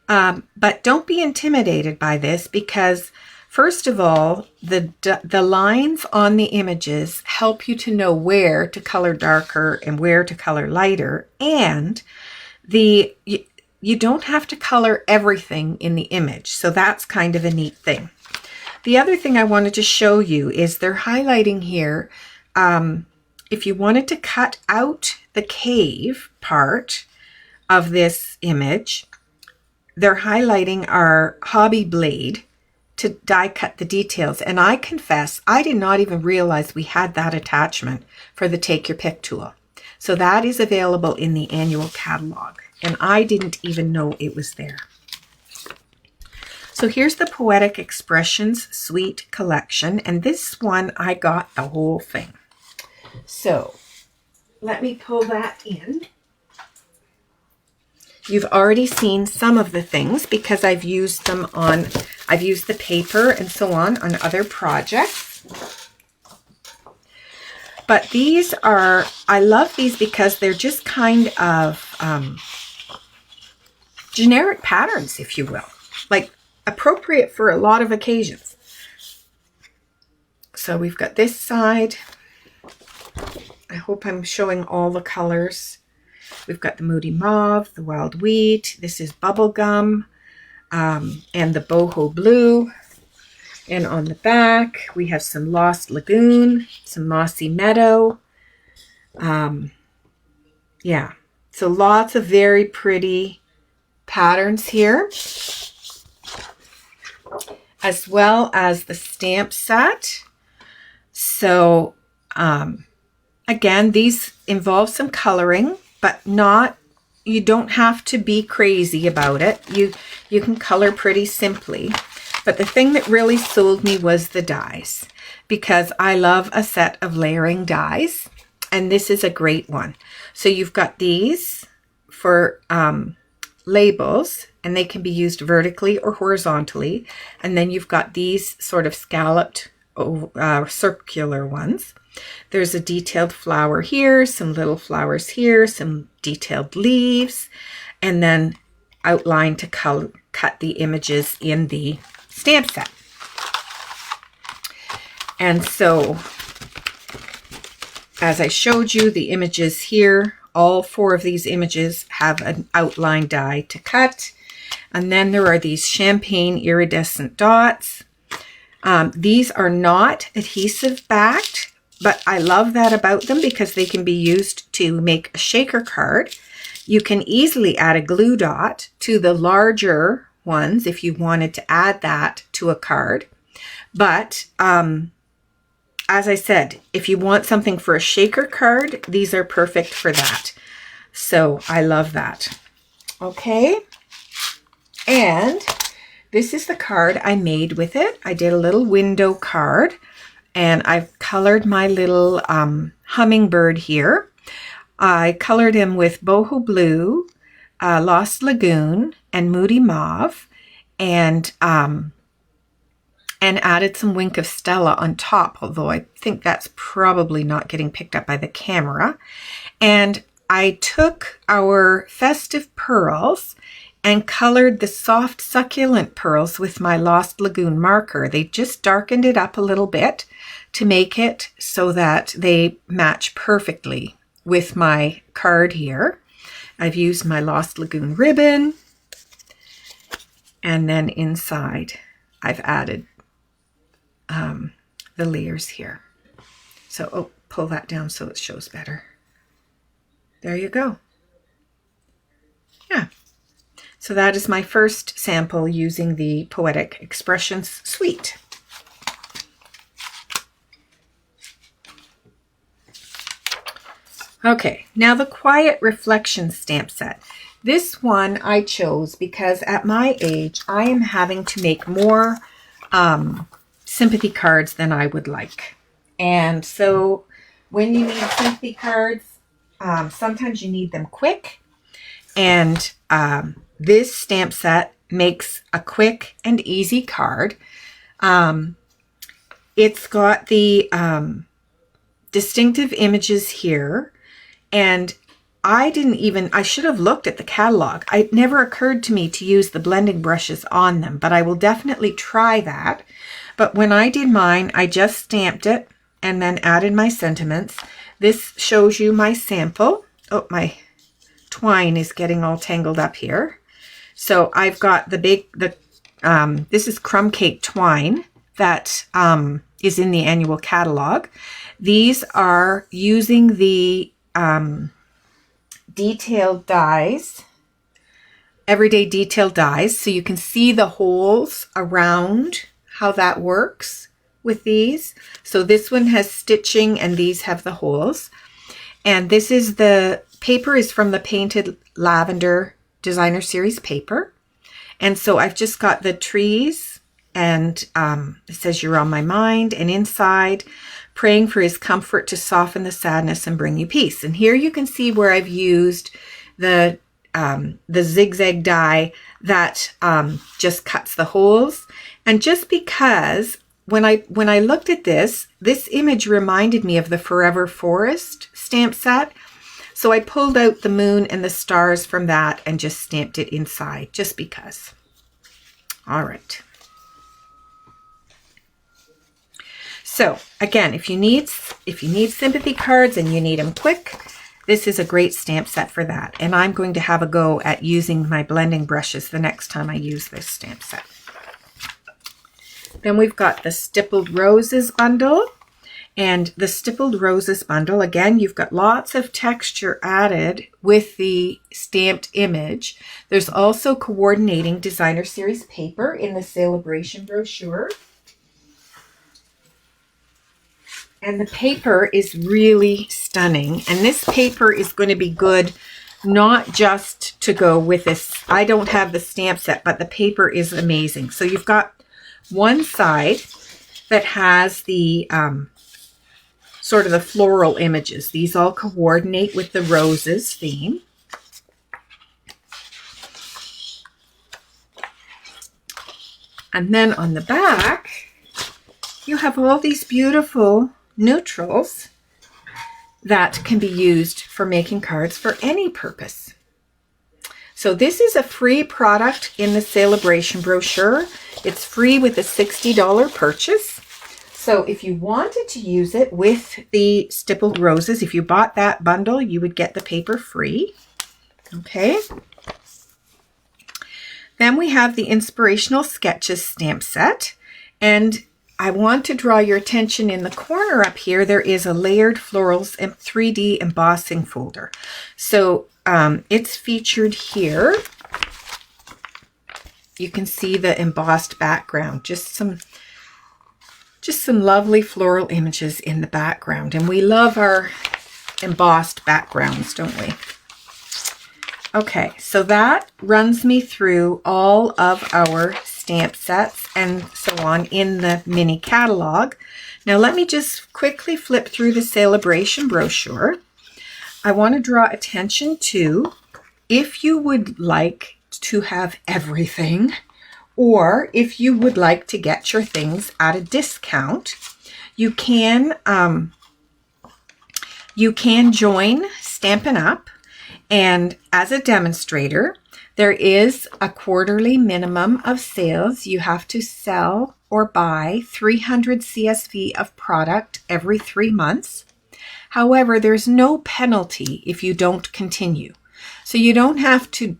[SPEAKER 1] But don't be intimidated by this, because first of all, the lines on the images help you to know where to color darker and where to color lighter. And you don't have to color everything in the image. So that's kind of a neat thing. The other thing I wanted to show you is they're highlighting here. If you wanted to cut out the cave part of this image, they're highlighting our hobby blade to die cut the details. And I confess, I did not even realize we had that attachment for the Take Your Pick tool. So that is available in the annual catalog. And I didn't even know it was there. So here's the Poetic Expressions Suite collection. And this one, I got the whole thing. So let me pull that in. You've already seen some of the things because I've used the paper and so on other projects. But these are, I love these because they're just kind of generic patterns, if you will, like appropriate for a lot of occasions. So we've got this side. I hope I'm showing all the colors. We've got the Moody Mauve, the Wild Wheat. This is Bubblegum, and the Boho Blue. And on the back, we have some Lost Lagoon, some Mossy Meadow. Yeah, so lots of very pretty patterns here, as well as the stamp set. So again, these involve some coloring, but you don't have to be crazy about it. You can color pretty simply. But the thing that really sold me was the dies, because I love a set of layering dies, and this is a great one. So you've got these for labels, and they can be used vertically or horizontally. And then you've got these sort of scalloped circular ones. There's a detailed flower here, some little flowers here, some detailed leaves, and then outline to cut the images in the stamp set. And so, as I showed you, the images here, all 4 of these images have an outline die to cut. And then there are these champagne iridescent dots. These are not adhesive backed, but I love that about them because they can be used to make a shaker card. You can easily add a glue dot to the larger ones if you wanted to add that to a card. But as I said, if you want something for a shaker card, these are perfect for that. So I love that. Okay. And this is the card I made with it. I did a little window card, and I've colored my little hummingbird here. I colored him with Boho Blue, Lost Lagoon, and Moody Mauve, and added some Wink of Stella on top, although I think that's probably not getting picked up by the camera. And I took our festive pearls and colored the soft succulent pearls with my Lost Lagoon marker. They just darkened it up a little bit to make it so that they match perfectly with my card here. I've used my Lost Lagoon ribbon, and then inside I've added the layers here. So, pull that down so it shows better. There you go. Yeah. So that is my first sample using the Poetic Expressions suite. Okay, now the Quiet Reflection stamp set. This one I chose because at my age, I am having to make more sympathy cards than I would like. And so when you need sympathy cards, sometimes you need them quick. And this stamp set makes a quick and easy card. It's got the distinctive images here. And I should have looked at the catalog. It never occurred to me to use the blending brushes on them, but I will definitely try that. But when I did mine, I just stamped it and then added my sentiments. This shows you my sample. Oh, my twine is getting all tangled up here. So I've got this is crumb cake twine that is in the annual catalog. These are using the detailed dies, everyday detailed dies, so you can see the holes around how that works with these. So this one has stitching and these have the holes. And this is the paper is from the Painted Lavender Designer Series paper. And so I've just got the trees, and it says you're on my mind, and inside praying for his comfort to soften the sadness and bring you peace. And here you can see where I've used the zigzag die that just cuts the holes. And just because when I looked at this image reminded me of the Forever Forest stamp set. So I pulled out the moon and the stars from that and just stamped it inside, just because. All right. So again, if you need sympathy cards and you need them quick, this is a great stamp set for that. And I'm going to have a go at using my blending brushes the next time I use this stamp set. Then we've got the Stippled Roses bundle. And the Stippled Roses bundle, again, you've got lots of texture added with the stamped image. There's also coordinating designer series paper in the celebration brochure. And the paper is really stunning. And this paper is going to be good not just to go with this. I don't have the stamp set, but the paper is amazing. So you've got one side that has the sort of the floral images. These all coordinate with the roses theme. And then on the back, you have all these beautiful neutrals that can be used for making cards for any purpose. So this is a free product in the celebration brochure. It's free with a $60 purchase. So if you wanted to use it with the Stippled Roses, if you bought that bundle, you would get the paper free. Okay. Then we have the Inspirational Sketches stamp set. And I want to draw your attention in the corner up here. There is a Layered Florals and 3D embossing folder. So it's featured here. You can see the embossed background, just some lovely floral images in the background. And we love our embossed backgrounds, don't we? Okay, so that runs me through all of our stamp sets and so on in the mini catalog. Now let me just quickly flip through the celebration brochure. I want to draw attention to, if you would like to have everything, or if you would like to get your things at a discount, you can join Stampin' Up. And as a demonstrator, there is a quarterly minimum of sales. You have to sell or buy 300 CSV of product every 3 months. However, there's no penalty if you don't continue. So you don't have to,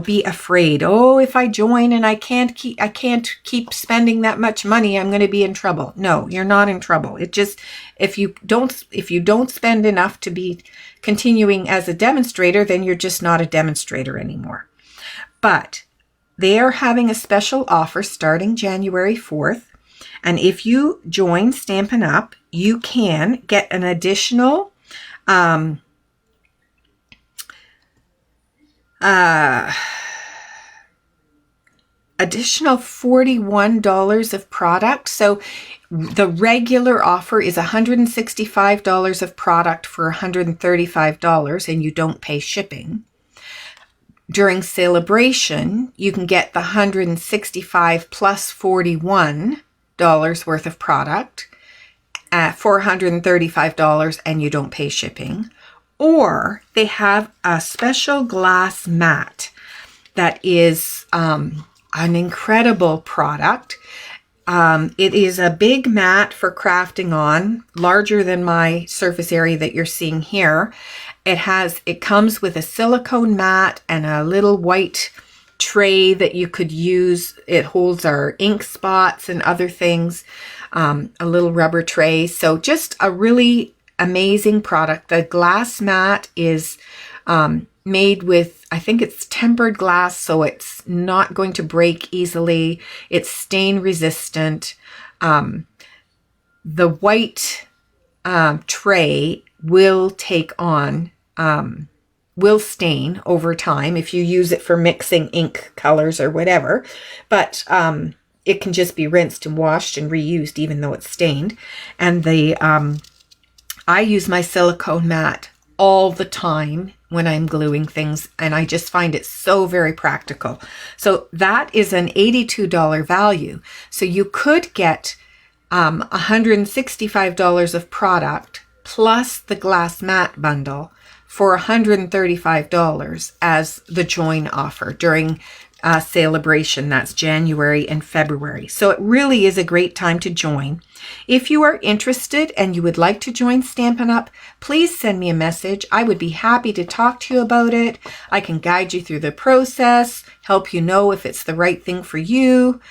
[SPEAKER 1] be afraid, oh, if I join and I can't keep spending that much money, I'm going to be in trouble. No, you're not in trouble. It just, if you don't spend enough to be continuing as a demonstrator, then you're just not a demonstrator anymore. But they are having a special offer starting January 4th. And if you join Stampin' Up, you can get an additional $41 of product. So the regular offer is $165 of product for $135, and you don't pay shipping. During celebration, you can get the $165 plus $41 worth of product for $135, and you don't pay shipping. Or they have a special glass mat that is an incredible product. It is a big mat for crafting on, larger than my surface area that you're seeing here. It comes with a silicone mat and a little white tray that you could use. It holds our ink spots and other things, a little rubber tray. So just a really amazing product. The glass mat is made with, I think it's tempered glass, so it's not going to break easily. It's stain resistant. The white tray will will stain over time if you use it for mixing ink colors or whatever, but it can just be rinsed and washed and reused even though it's stained. And I use my silicone mat all the time when I'm gluing things, and I just find it so very practical. So that is an $82 value. So you could get $165 of product plus the glass mat bundle for $135 as the join offer during celebration. That's January and February. So it really is a great time to join. If you are interested and you would like to join Stampin' Up, please send me a message. I would be happy to talk to you about it. I can guide you through the process, help you know if it's the right thing for you.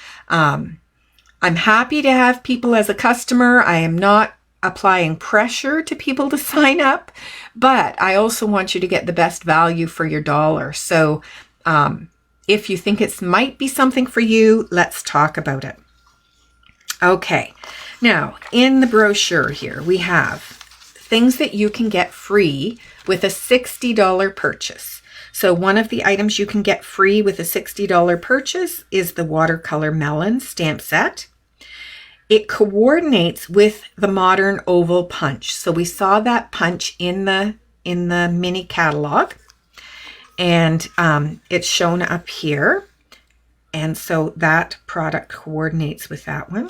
[SPEAKER 1] I'm happy to have people as a customer. I am not applying pressure to people to sign up, but I also want you to get the best value for your dollar. So if you think it might be something for you, let's talk about it. Okay, now in the brochure here, we have things that you can get free with a $60 purchase. So one of the items you can get free with a $60 purchase is the watercolor melon stamp set. It coordinates with the modern oval punch. So we saw that punch in the mini catalog, and it's shown up here. And so that product coordinates with that one.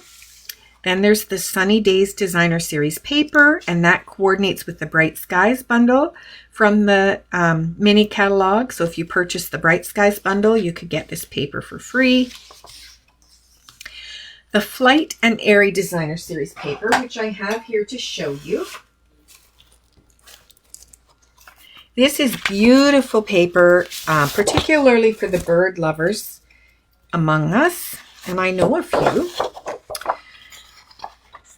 [SPEAKER 1] Then there's the Sunny Days Designer Series paper, and that coordinates with the Bright Skies bundle from the mini catalog. So if you purchase the Bright Skies bundle, you could get this paper for free. The Flight and Airy Designer Series paper, which I have here to show you. This is beautiful paper, particularly for the bird lovers among us, and I know a few.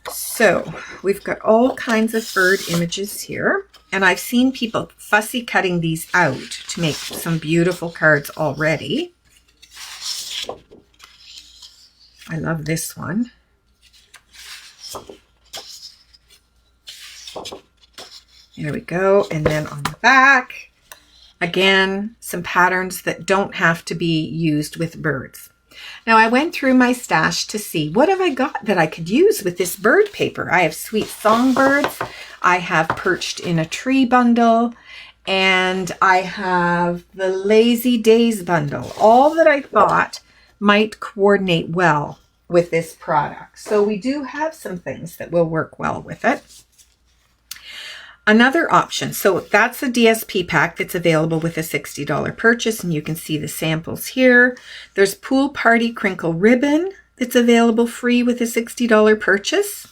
[SPEAKER 1] So we've got all kinds of bird images here, and I've seen people fussy cutting these out to make some beautiful cards already. I love this one. There we go. And then on the back, again, some patterns that don't have to be used with birds. Now I went through my stash to see what have I got that I could use with this bird paper. I have Sweet Songbirds. I have Perched in a Tree bundle. And I have the Lazy Days bundle. All that I thought might coordinate well with this product. So we do have some things that will work well with it. Another option, so that's a DSP pack that's available with a $60 purchase, and you can see the samples here. There's Pool Party Crinkle Ribbon that's available free with a $60 purchase.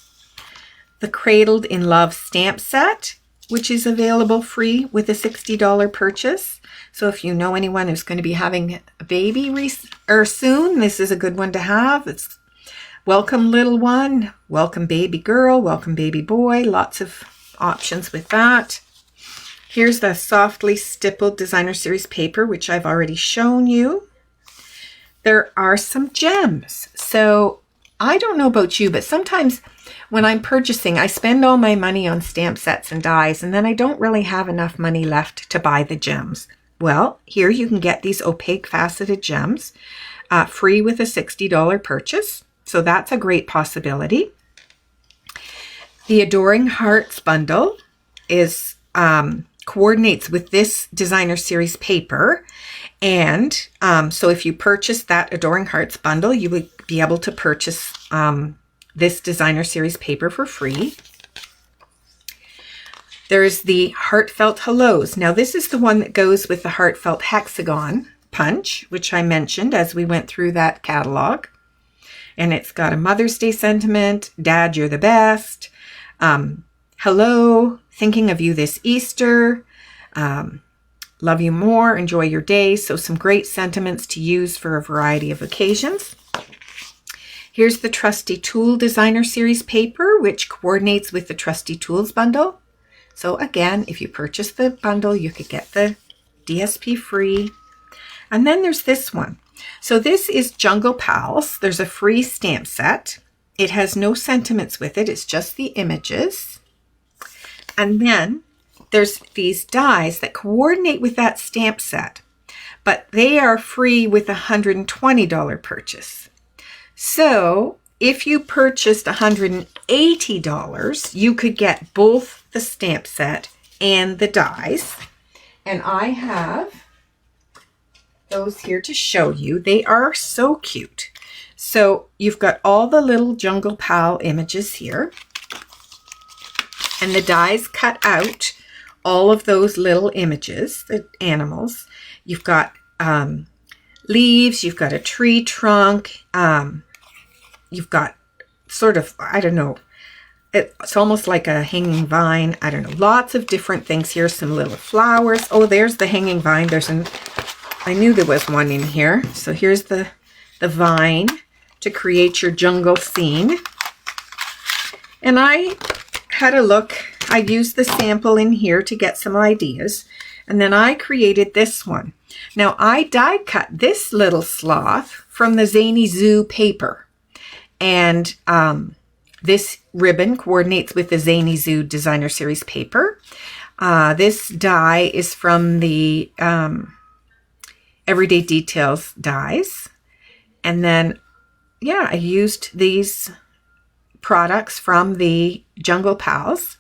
[SPEAKER 1] The Cradled in Love stamp set, which is available free with a $60 purchase. So if you know anyone who's going to be having a baby soon, this is a good one to have. It's welcome little one, welcome baby girl, welcome baby boy, lots of options with that. Here's the Softly Stippled Designer Series paper, which I've already shown you. There are some gems. So I don't know about you, but sometimes when I'm purchasing, I spend all my money on stamp sets and dies, and then I don't really have enough money left to buy the gems. Well, here you can get these opaque faceted gems free with a $60 purchase. So that's a great possibility. The Adoring Hearts bundle is coordinates with this Designer Series paper. And so if you purchase that Adoring Hearts bundle, you would be able to purchase this Designer Series paper for free. There's the Heartfelt Hellos. Now this is the one that goes with the Heartfelt Hexagon punch, which I mentioned as we went through that catalog. And it's got a Mother's Day sentiment, Dad, you're the best, hello, thinking of you this Easter, love you more, enjoy your day. So some great sentiments to use for a variety of occasions. Here's the Trusty Tool Designer Series paper, which coordinates with the Trusty Tools bundle. So again, if you purchase the bundle, you could get the DSP free. And then there's this one. So this is Jungle Pals. There's a free stamp set. It has no sentiments with it. It's just the images. And then there's these dies that coordinate with that stamp set, but they are free with a $120 purchase. So if you purchased $180, you could get both the stamp set and the dies. And I have those here to show you. They are so cute. So you've got all the little Jungle Pal images here, and the dies cut out all of those little images, the animals. You've got leaves, you've got a tree trunk, you've got sort of, I don't know, it's almost like a hanging vine. I don't know, lots of different things here, some little flowers. Oh, there's the hanging vine. I knew there was one in here. So here's the vine. to create your jungle scene. And I had a look. I used the sample in here to get some ideas. And then I created this one. Now I die cut this little sloth from the Zany Zoo paper. And this ribbon coordinates with the Zany Zoo Designer Series paper. This die is from the Everyday Details dies. And then, yeah, I used these products from the Jungle Pals.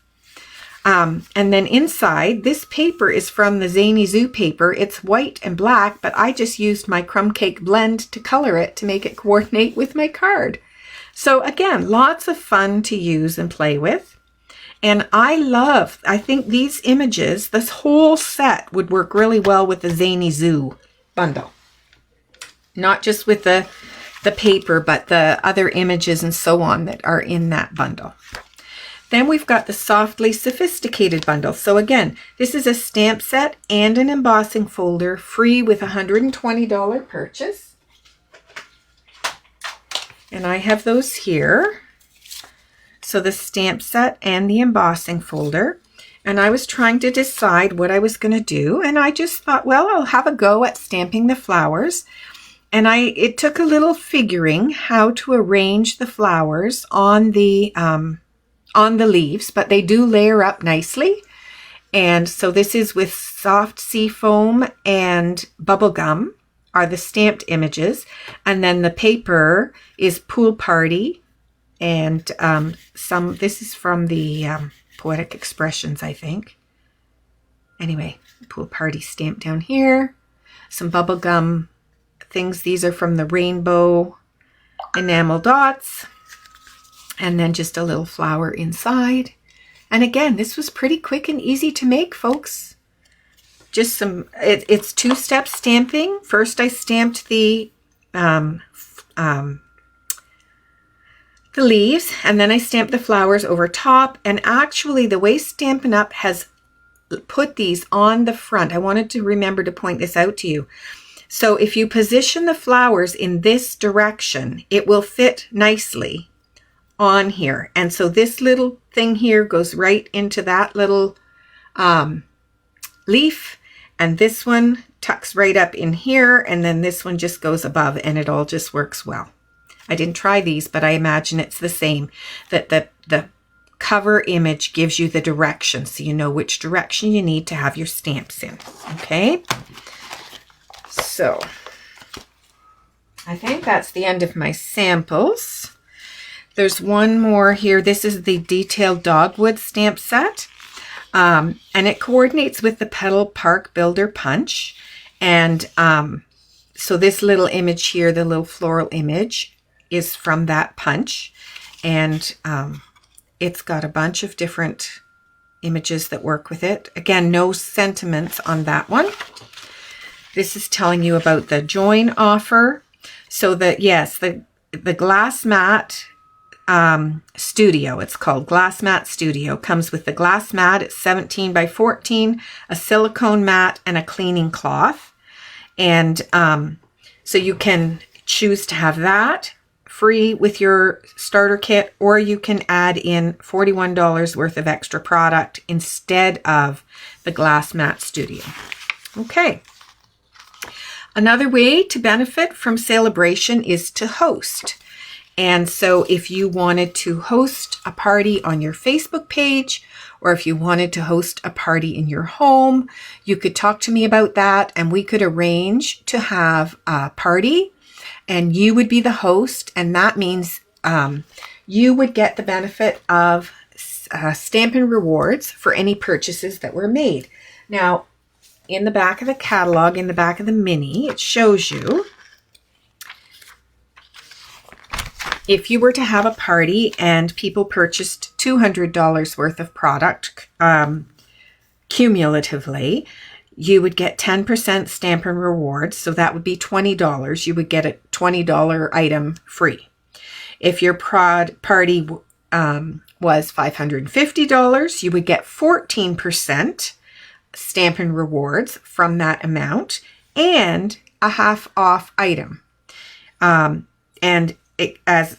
[SPEAKER 1] And then inside, this paper is from the Zany Zoo paper. It's white and black, but I just used my crumb cake blend to color it to make it coordinate with my card. So again, lots of fun to use and play with. And I think these images, this whole set would work really well with the Zany Zoo bundle. Not just with the paper, but the other images and so on that are in that bundle. Then we've got the Softly Sophisticated bundle. So again, this is a stamp set and an embossing folder, free with a $120 purchase. And I have those here. So the stamp set and the embossing folder. And I was trying to decide what I was going to do. And I just thought, well, I'll have a go at stamping the flowers. And it took a little figuring how to arrange the flowers on the leaves, but they do layer up nicely. And so this is with soft sea foam and bubble gum are the stamped images. And then the paper is Pool Party. And this is from the Poetic Expressions, I think. Anyway, Pool Party stamped down here. Some bubble gum things. These are from the Rainbow Enamel Dots. And then just a little flower inside. And again, this was pretty quick and easy to make, folks. Just it's two-step stamping. First, I stamped the leaves, and then I stamped the flowers over top. And actually, the way Stampin' Up! Has put these on the front, I wanted to remember to point this out to you. So if you position the flowers in this direction, it will fit nicely on here. And so this little thing here goes right into that little leaf, and this one tucks right up in here, and then this one just goes above, and it all just works well. I didn't try these, but I imagine it's the same, that the cover image gives you the direction, so you know which direction you need to have your stamps in. Okay, so I think that's the end of my samples. There's one more here. This is the Detailed Dogwood stamp set. And it coordinates with the Petal Park Builder Punch. And so this little image here, the little floral image, is from that punch. And it's got a bunch of different images that work with it. Again, no sentiments on that one. This is telling you about the join offer. So that, yes, the glass mat studio, it's called Glass Mat Studio, comes with the glass mat. It's 17 by 14, a silicone mat, and a cleaning cloth. And so you can choose to have that free with your starter kit, or you can add in $41 worth of extra product instead of the Glass Mat Studio. Okay. Another way to benefit from Celebration is to host. And so if you wanted to host a party on your Facebook page, or if you wanted to host a party in your home, you could talk to me about that, and we could arrange to have a party, and you would be the host. And that means you would get the benefit of Stampin' Rewards for any purchases that were made. Now, in the back of the catalog, in the back of the mini, it shows you if you were to have a party and people purchased $200 worth of product cumulatively, you would get 10% Stampin' Rewards. So that would be $20. You would get a $20 item free. If your party was $550, you would get 14% Stampin' Rewards from that amount and a half off item. And as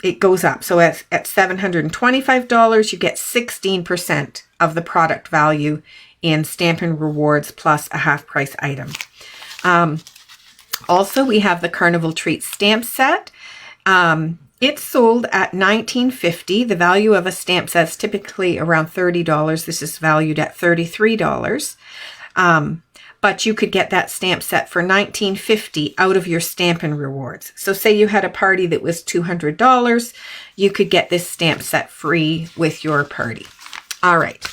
[SPEAKER 1] it goes up. So at $725, you get 16% of the product value in Stampin' Rewards plus a half-price item. Also, we have the Carnival Treats stamp set. It's sold at $19.50. The value of a stamp set is typically around $30. This is valued at $33. But you could get that stamp set for $19.50 out of your Stampin' Rewards. So say you had a party that was $200, you could get this stamp set free with your party. All right.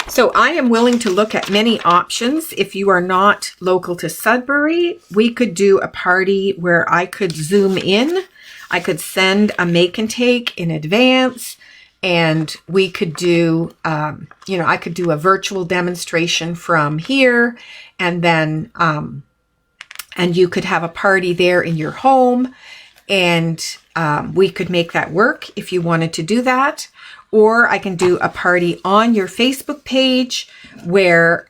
[SPEAKER 1] So I am willing to look at many options. If you are not local to Sudbury, we could do a party where I could zoom in. I could send a make and take in advance, and we could do, I could do a virtual demonstration from here, and then, and you could have a party there in your home, and we could make that work if you wanted to do that. Or I can do a party on your Facebook page where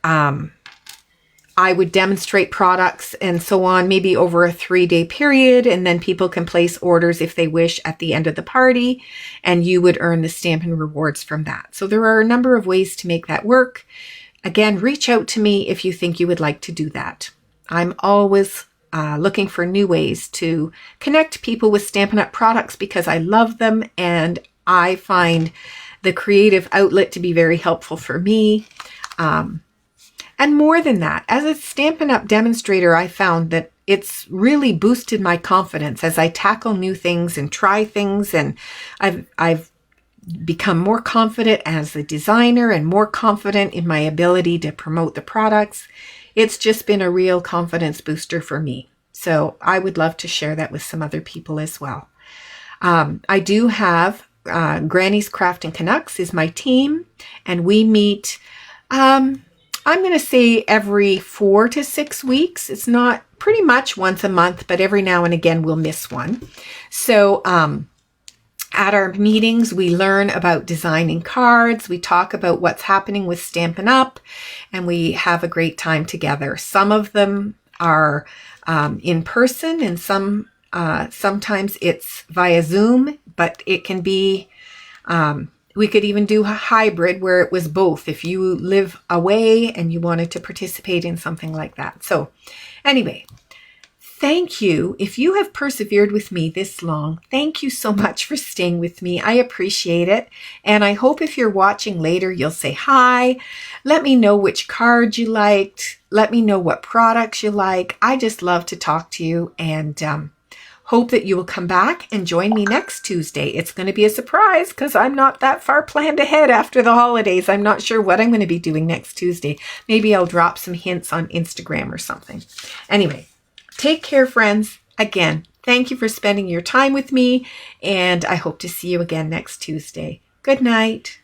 [SPEAKER 1] I would demonstrate products and so on, maybe over a 3-day period, and then people can place orders if they wish at the end of the party, and you would earn the Stampin' Rewards from that. So there are a number of ways to make that work. Again, reach out to me if you think you would like to do that. I'm always looking for new ways to connect people with Stampin' Up! Products because I love them, and I find the creative outlet to be very helpful for me. And more than that, as a Stampin' Up! Demonstrator, I found that it's really boosted my confidence as I tackle new things and try things. And I've become more confident as a designer and more confident in my ability to promote the products. It's just been a real confidence booster for me. So I would love to share that with some other people as well. I do have Granny's Craft and Canucks is my team, and we meet, I'm going to say every 4 to 6 weeks. It's not pretty much once a month, but every now and again we'll miss one. So at our meetings, we learn about designing cards. We talk about what's happening with Stampin' Up, and we have a great time together. Some of them are in person, and sometimes it's via Zoom, but it can be, we could even do a hybrid where it was both if you live away and you wanted to participate in something like that. So anyway, thank you. If you have persevered with me this long, thank you so much for staying with me. I appreciate it. And I hope if you're watching later, you'll say hi. Let me know which card you liked. Let me know what products you like. I just love to talk to you, and hope that you will come back and join me next Tuesday. It's going to be a surprise because I'm not that far planned ahead after the holidays. I'm not sure what I'm going to be doing next Tuesday. Maybe I'll drop some hints on Instagram or something. Anyway, take care, friends. Again, thank you for spending your time with me, and I hope to see you again next Tuesday. Good night.